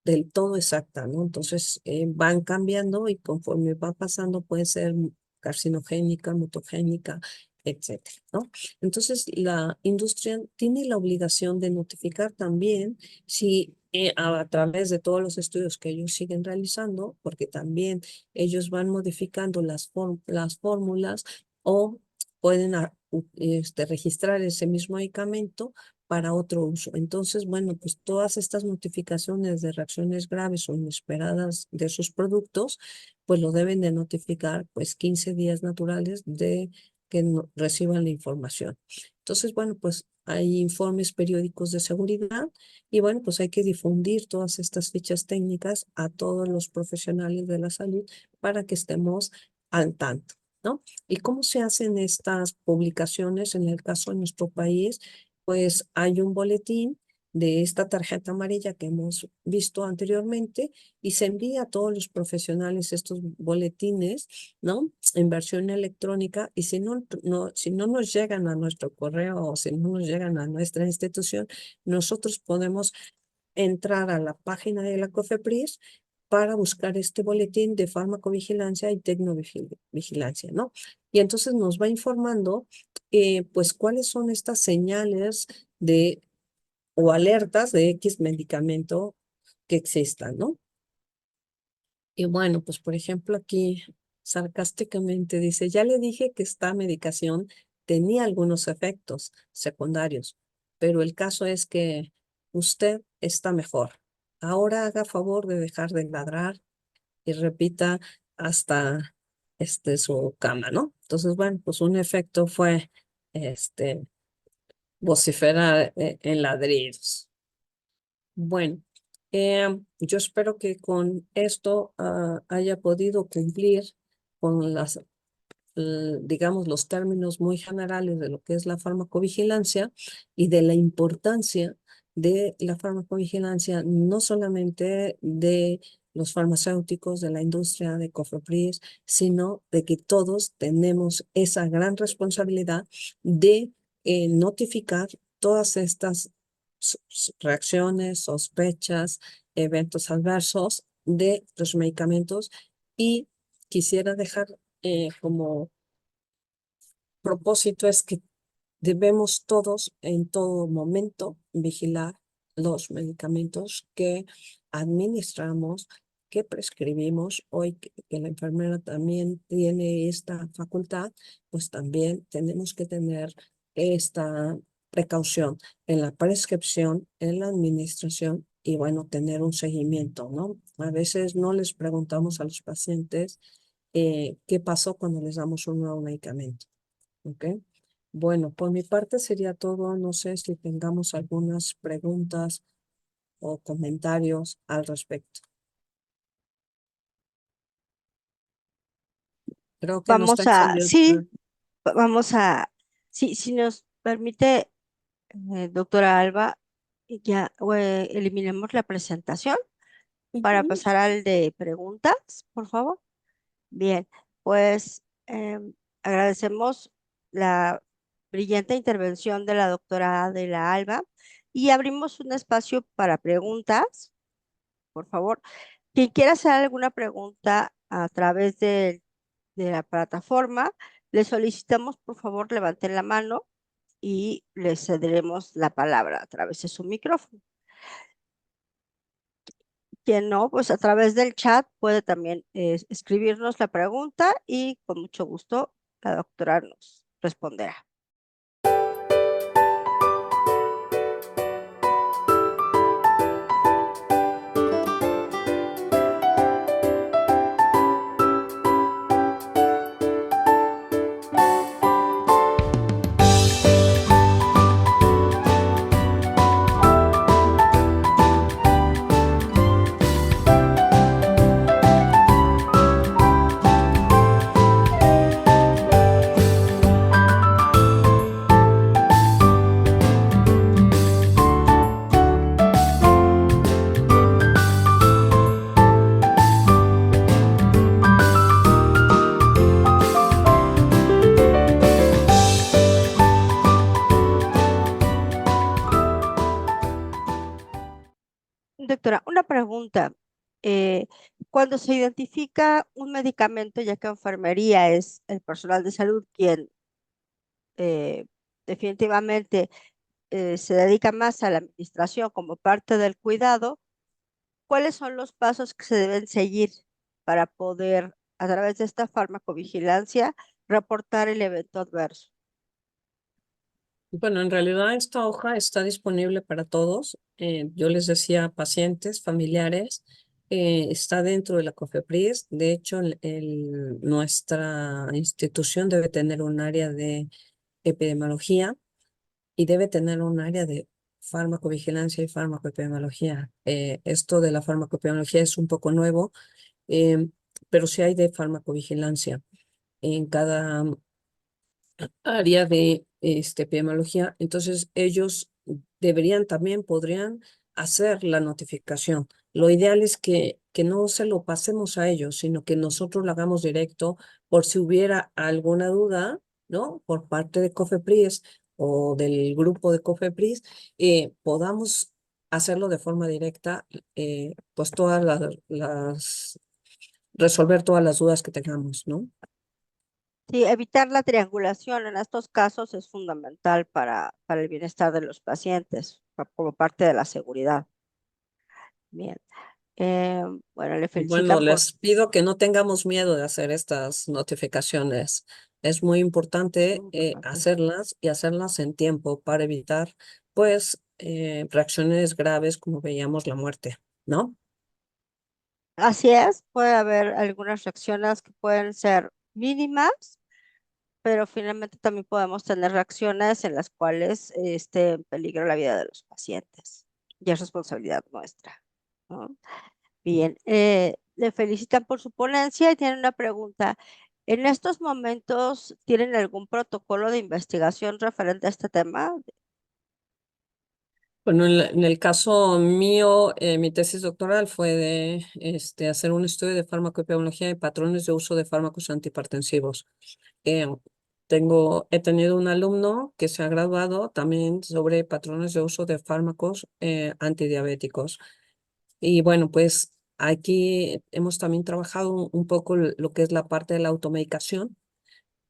del todo exacta, ¿no? Entonces van cambiando y conforme va pasando puede ser carcinogénica, mutagénica, etcétera, ¿no? Entonces, la industria tiene la obligación de notificar también si a través de todos los estudios que ellos siguen realizando, porque también ellos van modificando las fórmulas o pueden registrar ese mismo medicamento para otro uso. Entonces, bueno, pues todas estas notificaciones de reacciones graves o inesperadas de sus productos, pues lo deben de notificar pues 15 días naturales de que reciban la información. Entonces, bueno, pues hay informes periódicos de seguridad y bueno, pues hay que difundir todas estas fichas técnicas a todos los profesionales de la salud para que estemos al tanto, ¿no? ¿Y cómo se hacen estas publicaciones? En el caso de nuestro país, pues hay un boletín de esta tarjeta amarilla que hemos visto anteriormente y se envía a todos los profesionales estos boletines, ¿no? En versión electrónica y si no nos llegan a nuestro correo o si no nos llegan a nuestra institución, nosotros podemos entrar a la página de la COFEPRIS para buscar este boletín de farmacovigilancia y tecnovigilancia, ¿no? Y entonces nos va informando, pues, cuáles son estas señales de o alertas de X medicamento que existan, ¿no? Y bueno, pues por ejemplo aquí sarcásticamente dice, ya le dije que esta medicación tenía algunos efectos secundarios, pero el caso es que usted está mejor. Ahora haga favor de dejar de ladrar y repita hasta su cama, ¿no? Entonces, bueno, pues un efecto fue este vociferar en ladridos. Bueno, yo espero que con esto haya podido cumplir con digamos, los términos muy generales de lo que es la farmacovigilancia y de la importancia de la farmacovigilancia, no solamente de los farmacéuticos, de la industria de COFEPRIS, sino de que todos tenemos esa gran responsabilidad de notificar todas estas reacciones, sospechas, eventos adversos de los medicamentos y quisiera dejar como propósito es que debemos todos en todo momento vigilar los medicamentos que administramos, que prescribimos. Hoy que la enfermera también tiene esta facultad, pues también tenemos que tener esta precaución en la prescripción, en la administración y bueno, tener un seguimiento, ¿no? A veces no les preguntamos a los pacientes qué pasó cuando les damos un nuevo medicamento. ¿Ok? Bueno, por mi parte sería todo. No sé si tengamos algunas preguntas o comentarios al respecto. Creo que no está Vamos a, extendido. sí, vamos a, sí, si nos permite, doctora Alba, ya eliminemos la presentación para Ujú. pasar al de preguntas, por favor. Bien, pues agradecemos la brillante intervención de la doctora de la Alba y abrimos un espacio para preguntas, por favor. Quien quiera hacer alguna pregunta a través de la plataforma, le solicitamos, por favor, levanten la mano y le cederemos la palabra a través de su micrófono. Quien no, pues a través del chat puede también escribirnos la pregunta y con mucho gusto la doctora nos responderá. Doctora, una pregunta. Eh, Cuando se identifica un medicamento, ya que enfermería es el personal de salud quien eh, definitivamente se dedica más a la administración como parte del cuidado, ¿cuáles son los pasos que se deben seguir para poder, a través de esta farmacovigilancia, reportar el evento adverso? Bueno, en realidad esta hoja está disponible para todos. Yo les decía pacientes, familiares, está dentro de la COFEPRIS. De hecho, nuestra institución debe tener un área de epidemiología y debe tener un área de farmacovigilancia y farmacoepidemiología. Esto de la farmacoepidemiología es un poco nuevo, eh, pero sí hay de farmacovigilancia. En cada área de epidemiología, entonces ellos deberían también, podrían hacer la notificación. Lo ideal es que no se lo pasemos a ellos, sino que nosotros lo hagamos directo por si hubiera alguna duda, ¿no? Por parte de COFEPRIS o del grupo de COFEPRIS, podamos hacerlo de forma directa, pues resolver todas las dudas que tengamos, ¿no? Sí, evitar la triangulación en estos casos es fundamental para el bienestar de los pacientes, como parte de la seguridad. Bien. Eh, bueno, le Y bueno, felicitan por les pido que no tengamos miedo de hacer estas notificaciones. Es muy importante muy importante. hacerlas y hacerlas en tiempo para evitar, pues, reacciones graves como veíamos la muerte, ¿no? Así es, puede haber algunas reacciones que pueden ser mínimas, pero finalmente también podemos tener reacciones en las cuales esté en peligro la vida de los pacientes. Y es responsabilidad nuestra, ¿no? Bien, le felicitan por su ponencia y tienen una pregunta. ¿En estos momentos tienen algún protocolo de investigación referente a este tema? Bueno, en el caso mío, mi tesis doctoral fue de hacer un estudio de farmacoepidemiología y patrones de uso de fármacos antihipertensivos. Eh, he tenido un alumno que se ha graduado también sobre patrones de uso de fármacos antidiabéticos. Y bueno, pues aquí hemos también trabajado un poco lo que es la parte de la automedicación,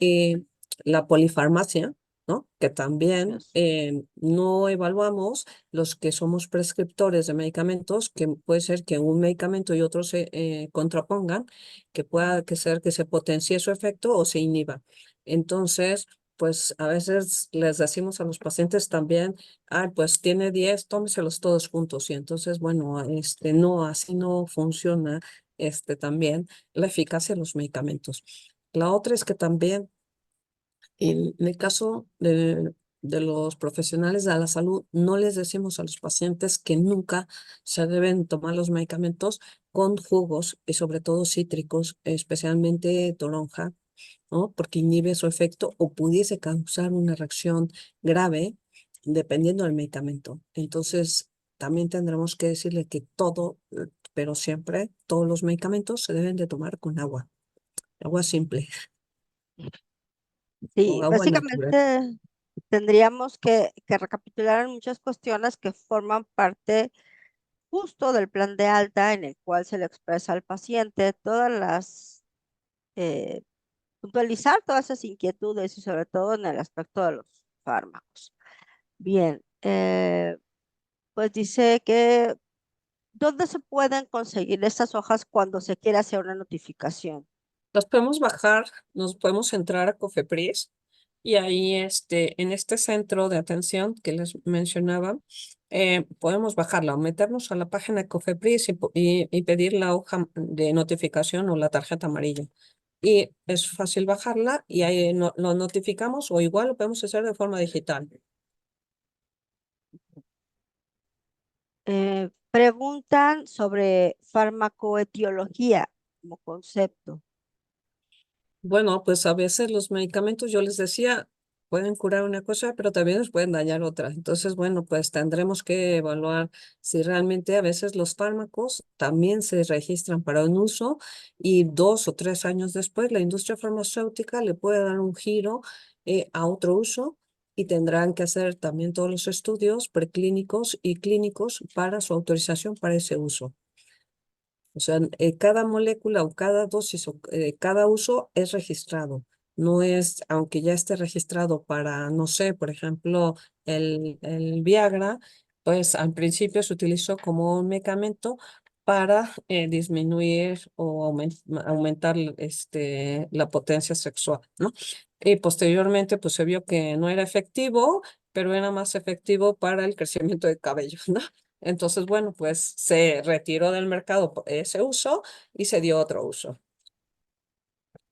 eh, la polifarmacia, ¿no? Que también Dios. no evaluamos los que somos prescriptores de medicamentos, que puede ser que un medicamento y otro se contrapongan, que pueda que ser que se potencie su efecto o se inhiba. Entonces, pues a veces les decimos a los pacientes también, ah, pues tiene 10, tómeselos todos juntos. Y entonces, bueno, no, así no funciona también la eficacia de los medicamentos. La otra es que también en el caso de los profesionales de la salud, no les decimos a los pacientes que nunca se deben tomar los medicamentos con jugos y sobre todo cítricos, especialmente toronja, ¿no? Porque inhibe su efecto o pudiese causar una reacción grave dependiendo del medicamento. Entonces, también tendremos que decirle que todo, pero siempre, todos los medicamentos se deben de tomar con agua, agua simple o Sí, agua natural. básicamente tendríamos que recapitular en muchas cuestiones que forman parte justo del plan de alta en el cual se le expresa al paciente todas las, eh, puntualizar todas esas inquietudes y sobre todo en el aspecto de los fármacos. Bien, pues dice que ¿dónde se pueden conseguir estas hojas cuando se quiera hacer una notificación? Las podemos bajar, nos podemos entrar a Cofepris y ahí en este centro de atención que les mencionaba, podemos bajarla o meternos a la página de Cofepris y pedir la hoja de notificación o la tarjeta amarilla. Y es fácil bajarla y ahí lo notificamos o igual lo podemos hacer de forma digital. Preguntan sobre farmacoetiología como concepto. Bueno, pues a veces los medicamentos, yo les decía, pueden curar una cosa, pero también nos pueden dañar otra. Entonces, bueno, pues tendremos que evaluar si realmente a veces los fármacos también se registran para un uso y 2 o 3 años después la industria farmacéutica le puede dar un giro a otro uso y tendrán que hacer también todos los estudios preclínicos y clínicos para su autorización para ese uso. O sea, cada molécula o cada dosis o cada uso es registrado. no es, aunque ya esté registrado para, no sé, por ejemplo, el Viagra, pues al principio se utilizó como un medicamento para disminuir o aumentar la potencia sexual, ¿no? Y posteriormente, pues se vio que no era efectivo, pero era más efectivo para el crecimiento de cabello, ¿no? Entonces, bueno, pues se retiró del mercado ese uso y se dio otro uso.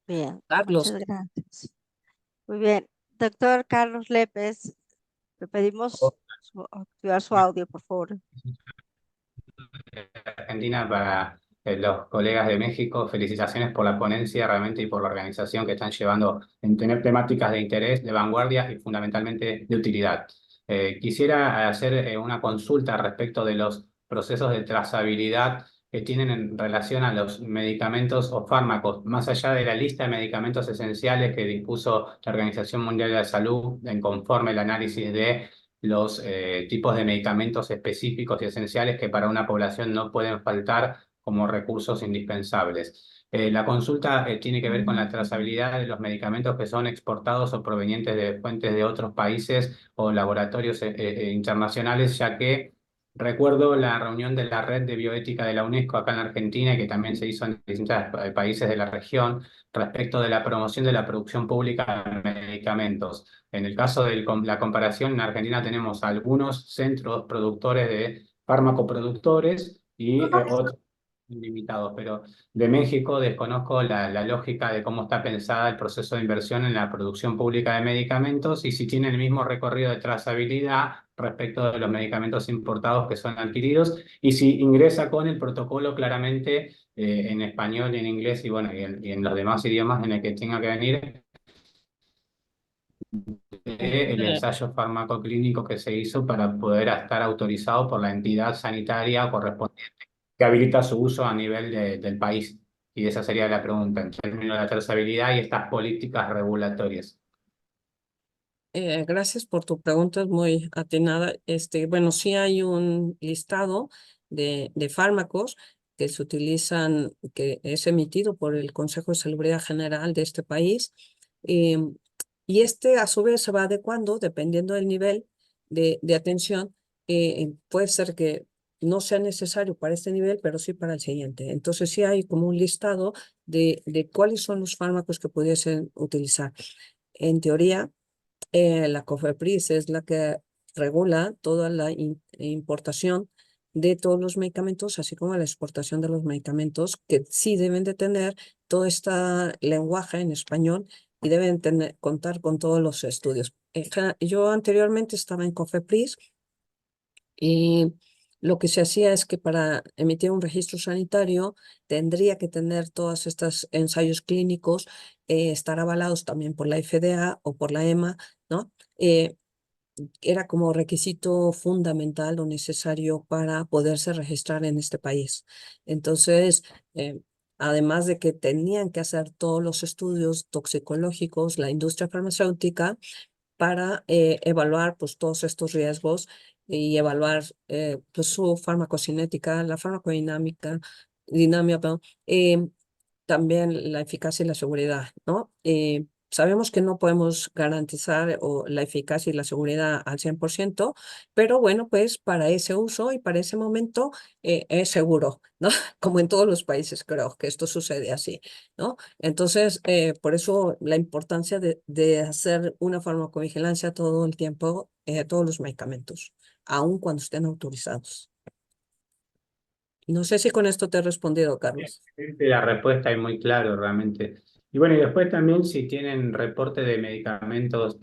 Bien, Carlos, muchas gracias. Muy bien. Doctor Carlos Lépez, le pedimos activar su audio, por favor. Argentina para los colegas de México. Felicitaciones por la ponencia realmente y por la organización que están llevando en tener temáticas de interés, de vanguardia y fundamentalmente de utilidad. Quisiera hacer una consulta respecto de los procesos de trazabilidad que tienen en relación a los medicamentos o fármacos, más allá de la lista de medicamentos esenciales que dispuso la Organización Mundial de la Salud en conforme el análisis de los tipos de medicamentos específicos y esenciales que para una población no pueden faltar como recursos indispensables. La consulta tiene que ver con la trazabilidad de los medicamentos que son exportados o provenientes de fuentes de otros países o laboratorios internacionales, ya que recuerdo la reunión de la Red de Bioética de la UNESCO acá en Argentina y que también se hizo en distintos países de la región respecto de la promoción de la producción pública de medicamentos. En el caso de la comparación, en Argentina tenemos algunos centros productores de farmacoproductores y otros limitados, pero de México desconozco la lógica de cómo está pensada el proceso de inversión en la producción pública de medicamentos y si tiene el mismo recorrido de trazabilidad respecto de los medicamentos importados que son adquiridos y si ingresa con el protocolo claramente en español y en inglés y bueno, y en los demás idiomas en el que tenga que venir el ensayo farmacoclínico que se hizo para poder estar autorizado por la entidad sanitaria correspondiente que habilita su uso a nivel del país. Y esa sería la pregunta en términos de la trazabilidad y estas políticas regulatorias. gracias por tu pregunta, es muy atinada. Bueno, sí hay un listado de fármacos que se utilizan, que es emitido por el Consejo de Salubridad General de este país. eh, y a su vez se va adecuando dependiendo del nivel de atención. Puede ser que no sea necesario para este nivel, pero sí para el siguiente. Entonces sí hay como un listado de cuáles son los fármacos que pudiesen utilizar. En teoría, la COFEPRIS es la que regula toda la importación de todos los medicamentos, así como la exportación de los medicamentos, que sí deben de tener todo este lenguaje en español y deben contar con todos los estudios. Yo anteriormente estaba en COFEPRIS y lo que se hacía es que para emitir un registro sanitario tendría que tener todos estos ensayos clínicos, estar avalados también por la FDA o por la EMA, ¿no? Era como requisito fundamental o necesario para poderse registrar en este país. Entonces, además de que tenían que hacer todos los estudios toxicológicos, la industria farmacéutica, para evaluar pues, todos estos riesgos y evaluar pues, su farmacocinética, la farmacodinámica, perdón, también la eficacia y la seguridad, ¿no? Sabemos que no podemos garantizar la eficacia y la seguridad al 100%, pero bueno, pues para ese uso y para ese momento es seguro, ¿no? Como en todos los países creo que esto sucede así, ¿no? Entonces, por eso la importancia de hacer una farmacovigilancia todo el tiempo, todos los medicamentos, aun cuando estén autorizados. No sé si con esto te he respondido, Carlos. La respuesta es muy claro realmente. Y bueno, y después también si tienen reporte de medicamentos,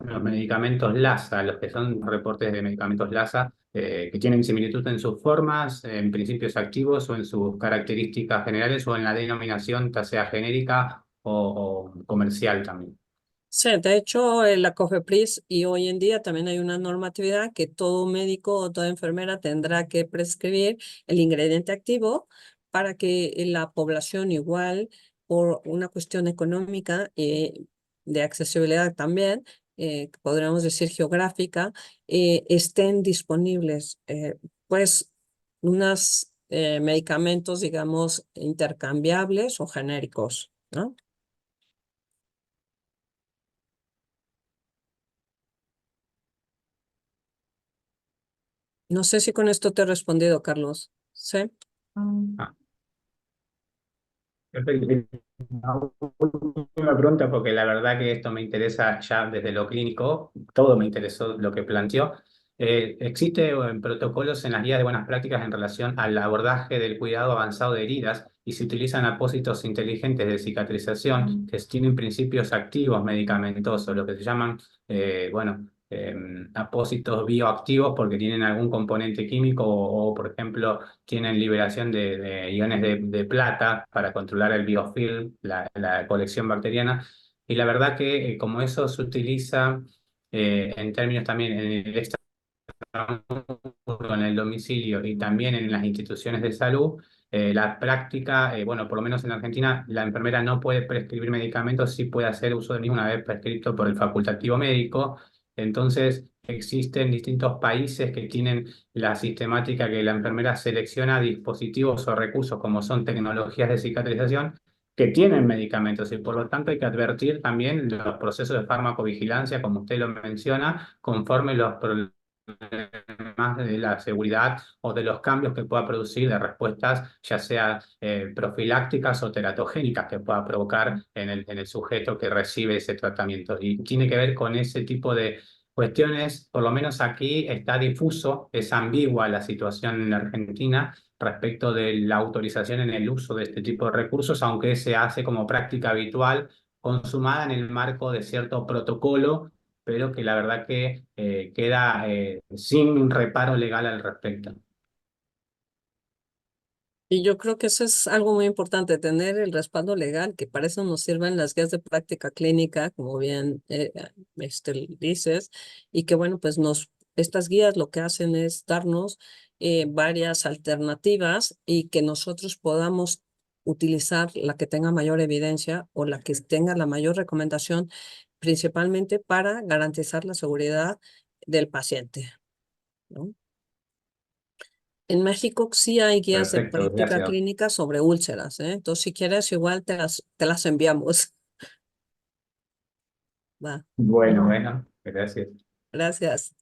los medicamentos LASA, los que son reportes de medicamentos LASA, que tienen similitud en sus formas, en principios activos o en sus características generales o en la denominación, ya sea genérica o comercial también. Sí, de hecho, la COFEPRIS y hoy en día también hay una normatividad que todo médico o toda enfermera tendrá que prescribir el ingrediente activo para que la población igual, por una cuestión económica y de accesibilidad también, podríamos decir geográfica, estén disponibles pues unas medicamentos, digamos, intercambiables o genéricos, ¿no? No sé si con esto te he respondido, Carlos. ¿Sí? Ah, perfecto. Una pregunta, porque la verdad que esto me interesa ya desde lo clínico, todo me interesó lo que planteó. ¿Existe protocolos en las guías de buenas prácticas en relación al abordaje del cuidado avanzado de heridas y se utilizan apósitos inteligentes de cicatrización que tienen principios activos medicamentosos, lo que se llaman, apósitos bioactivos porque tienen algún componente químico por ejemplo, tienen liberación de iones de plata para controlar el biofilm, la colección bacteriana. Y la verdad que como eso se utiliza en términos también en el en el domicilio y también en las instituciones de salud, la práctica, bueno, por lo menos en Argentina, la enfermera no puede prescribir medicamentos, sí puede hacer uso del mismo una vez prescrito por el facultativo médico. Entonces, existen distintos países que tienen la sistemática que la enfermera selecciona dispositivos o recursos como son tecnologías de cicatrización que tienen medicamentos y por lo tanto hay que advertir también los procesos de farmacovigilancia, como usted lo menciona, conforme los problemas más de la seguridad o de los cambios que pueda producir de respuestas, ya sea profilácticas o teratogénicas que pueda provocar en el sujeto que recibe ese tratamiento. Y tiene que ver con ese tipo de cuestiones, por lo menos aquí está difuso, es ambigua la situación en Argentina respecto de la autorización en el uso de este tipo de recursos, aunque se hace como práctica habitual, consumada en el marco de cierto protocolo pero que la verdad que queda sin un reparo legal al respecto. Y yo creo que eso es algo muy importante, tener el respaldo legal, que para eso nos sirven las guías de práctica clínica, como bien dices, y que bueno, pues estas guías lo que hacen es darnos varias alternativas y que nosotros podamos utilizar la que tenga mayor evidencia o la que tenga la mayor recomendación, principalmente para garantizar la seguridad del paciente, ¿no? En México sí hay guías de Perfecto, práctica gracias. clínica sobre úlceras, ¿eh? Entonces, si quieres, igual te las enviamos. Va, Bueno, gracias. gracias.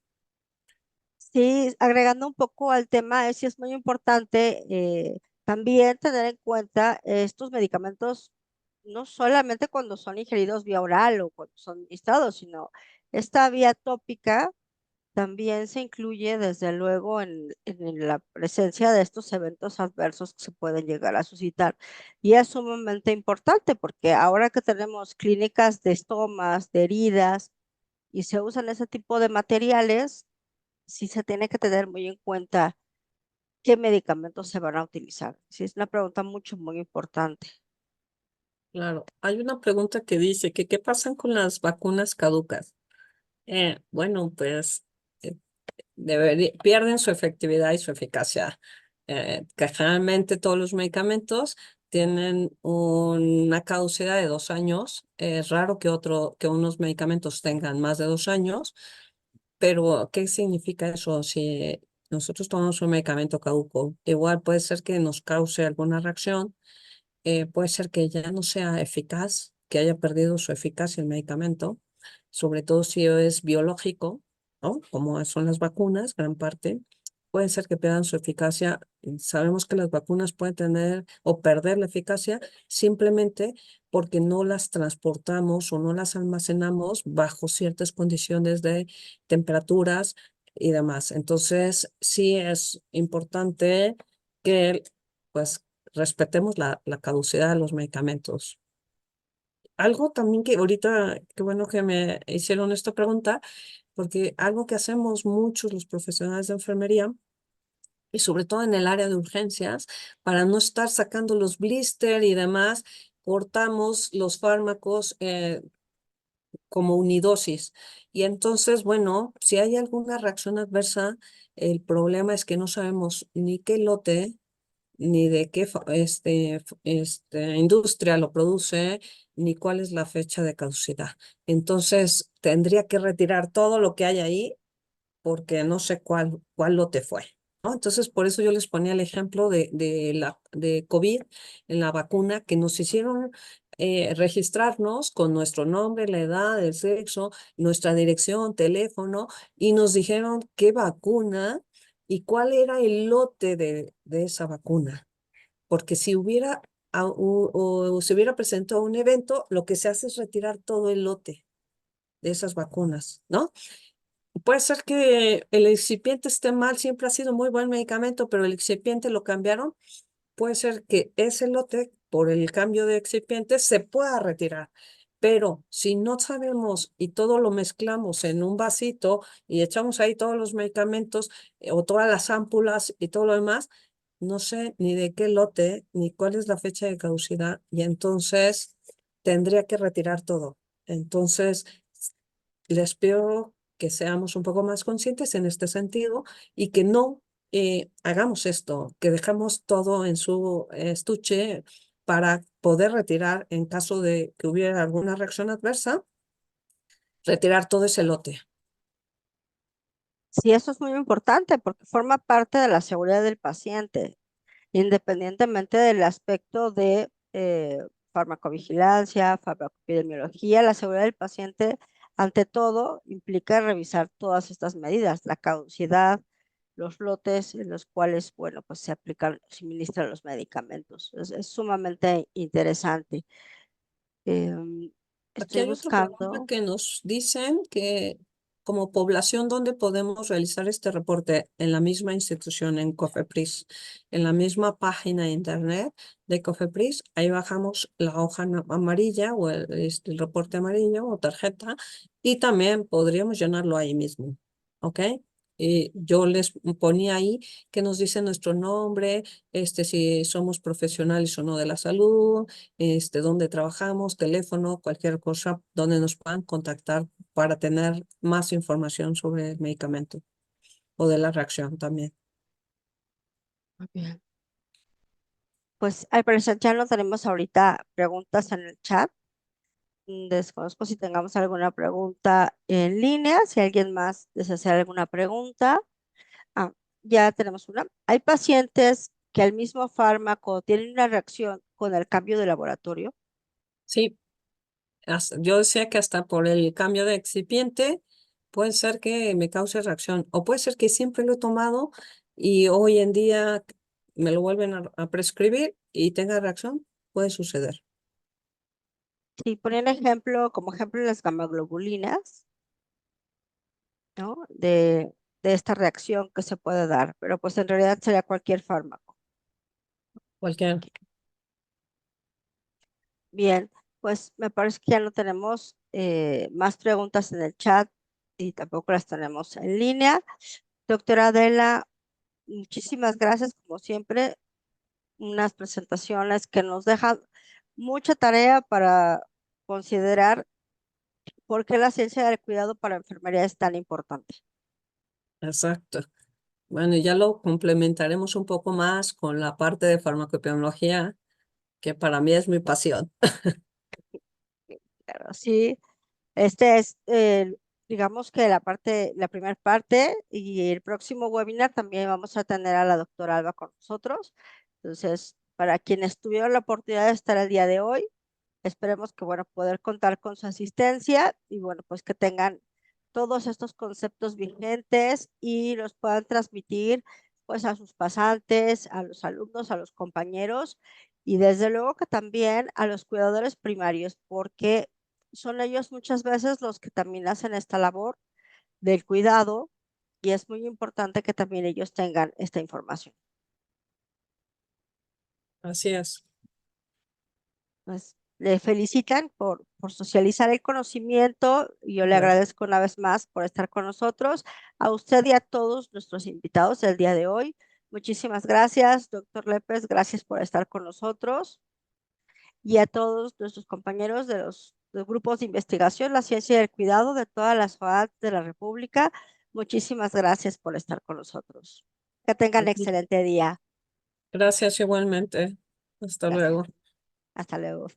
Sí, agregando un poco al tema, sí es muy importante también tener en cuenta estos medicamentos, no solamente cuando son ingeridos vía oral o cuando son administrados, sino esta vía tópica también se incluye desde luego en la presencia de estos eventos adversos que se pueden llegar a suscitar. Y es sumamente importante porque ahora que tenemos clínicas de estomas, de heridas, y se usan ese tipo de materiales, sí se tiene que tener muy en cuenta qué medicamentos se van a utilizar. Sí, es una pregunta muy importante. Claro, hay una pregunta que dice que ¿qué pasan con las vacunas caducas? Bueno, pues eh, pierden su efectividad y su eficacia. Que generalmente todos los medicamentos tienen una caducidad de 2 años. Es raro que unos medicamentos tengan más de 2 años. Pero, ¿qué significa eso? Si nosotros tomamos un medicamento caduco, igual puede ser que nos cause alguna reacción, puede ser que ya no sea eficaz, que haya perdido su eficacia el medicamento, sobre todo si es biológico, ¿no? Como son las vacunas, gran parte, puede ser que pierdan su eficacia. Sabemos que las vacunas pueden tener o perder la eficacia simplemente porque no las transportamos o no las almacenamos bajo ciertas condiciones de temperaturas y demás. Entonces, sí es importante que, pues, respetemos la caducidad de los medicamentos. Algo también que ahorita, qué bueno que me hicieron esta pregunta, porque algo que hacemos muchos los profesionales de enfermería, y sobre todo en el área de urgencias, para no estar sacando los blister y demás, cortamos los fármacos como unidosis. Y entonces, bueno, si hay alguna reacción adversa, el problema es que no sabemos ni qué lote ni de qué industria lo produce, ni cuál es la fecha de caducidad. Entonces, tendría que retirar todo lo que hay ahí porque no sé cuál lote fue. ¿no? Entonces, por eso yo les ponía el ejemplo de COVID en la vacuna, que nos hicieron registrarnos con nuestro nombre, la edad, el sexo, nuestra dirección, teléfono, y nos dijeron qué vacuna y cuál era el lote de esa vacuna. Porque si hubiera o se hubiera presentado un evento, lo que se hace es retirar todo el lote de esas vacunas, ¿no? Puede ser que el excipiente esté mal, siempre ha sido muy buen medicamento, pero el excipiente lo cambiaron. Puede ser que ese lote, por el cambio de excipiente, se pueda retirar. Pero si no sabemos y todo lo mezclamos en un vasito y echamos ahí todos los medicamentos o todas las ámpulas y todo lo demás, no sé ni de qué lote ni cuál es la fecha de caducidad y entonces tendría que retirar todo. Entonces, les pido que seamos un poco más conscientes en este sentido y que no hagamos esto, que dejamos todo en su estuche para poder retirar en caso de que hubiera alguna reacción adversa, retirar todo ese lote. Sí, eso es muy importante porque forma parte de la seguridad del paciente, independientemente del aspecto de farmacovigilancia, farmacoepidemiología, la seguridad del paciente, ante todo, implica revisar todas estas medidas, la caducidad, los lotes en los cuales, bueno, pues se aplican, suministran los medicamentos. Es sumamente interesante. Em, Aquí Estoy hay otra pregunta buscando. que nos dicen que como población, ¿dónde podemos realizar este reporte? En la misma institución, en COFEPRIS, en la misma página de internet de COFEPRIS, ahí bajamos la hoja amarilla o el reporte amarillo o tarjeta y también podríamos llenarlo ahí mismo, ¿ok? Y yo les ponía ahí que nos dice nuestro nombre, si somos profesionales o no de la salud, dónde trabajamos, teléfono, cualquier cosa, donde nos puedan contactar para tener más información sobre el medicamento o de la reacción también. Muy bien. Pues al parecer ya no tenemos ahorita preguntas en el chat. Desconozco si tengamos alguna pregunta en línea, si alguien más desea hacer alguna pregunta. Ah, ya tenemos una. Hay pacientes que al mismo fármaco tienen una reacción con el cambio de laboratorio. Sí, yo decía que hasta por el cambio de excipiente puede ser que me cause reacción o puede ser que siempre lo he tomado y hoy en día me lo vuelven a prescribir y tenga reacción, puede suceder. Si ponen ejemplo, como ejemplo las gamaglobulinas, ¿no? De esta reacción que se puede dar, pero pues en realidad sería cualquier fármaco. Cualquier. Bien, pues me parece que ya no tenemos más preguntas en el chat y tampoco las tenemos en línea. Doctora Adela, muchísimas gracias, como siempre, unas presentaciones que nos dejan mucha tarea para considerar por qué la ciencia del cuidado para enfermería es tan importante. Exacto. Bueno, ya lo complementaremos un poco más con la parte de farmacoepidemiología, que para mí es mi pasión. Claro, sí, este es, digamos que la primera parte y el próximo webinar también vamos a tener a la doctora Alba con nosotros. Entonces, para quienes tuvieron la oportunidad de estar el día de hoy, esperemos que, bueno, poder contar con su asistencia y, bueno, pues que tengan todos estos conceptos vigentes y los puedan transmitir, pues, a sus pasantes, a los alumnos, a los compañeros y desde luego que también a los cuidadores primarios, porque son ellos muchas veces los que también hacen esta labor del cuidado y es muy importante que también ellos tengan esta información. Así es. Pues, le felicitan por socializar el conocimiento y yo le Gracias. agradezco una vez más por estar con nosotros. A usted y a todos nuestros invitados del día de hoy. Muchísimas gracias, doctor Lépez, gracias por estar con nosotros y a todos nuestros compañeros de los grupos de investigación, la ciencia y el cuidado de todas las FAD de la República. Muchísimas gracias por estar con nosotros. Que tengan excelente día. Gracias igualmente. Hasta Gracias. luego. Hasta luego.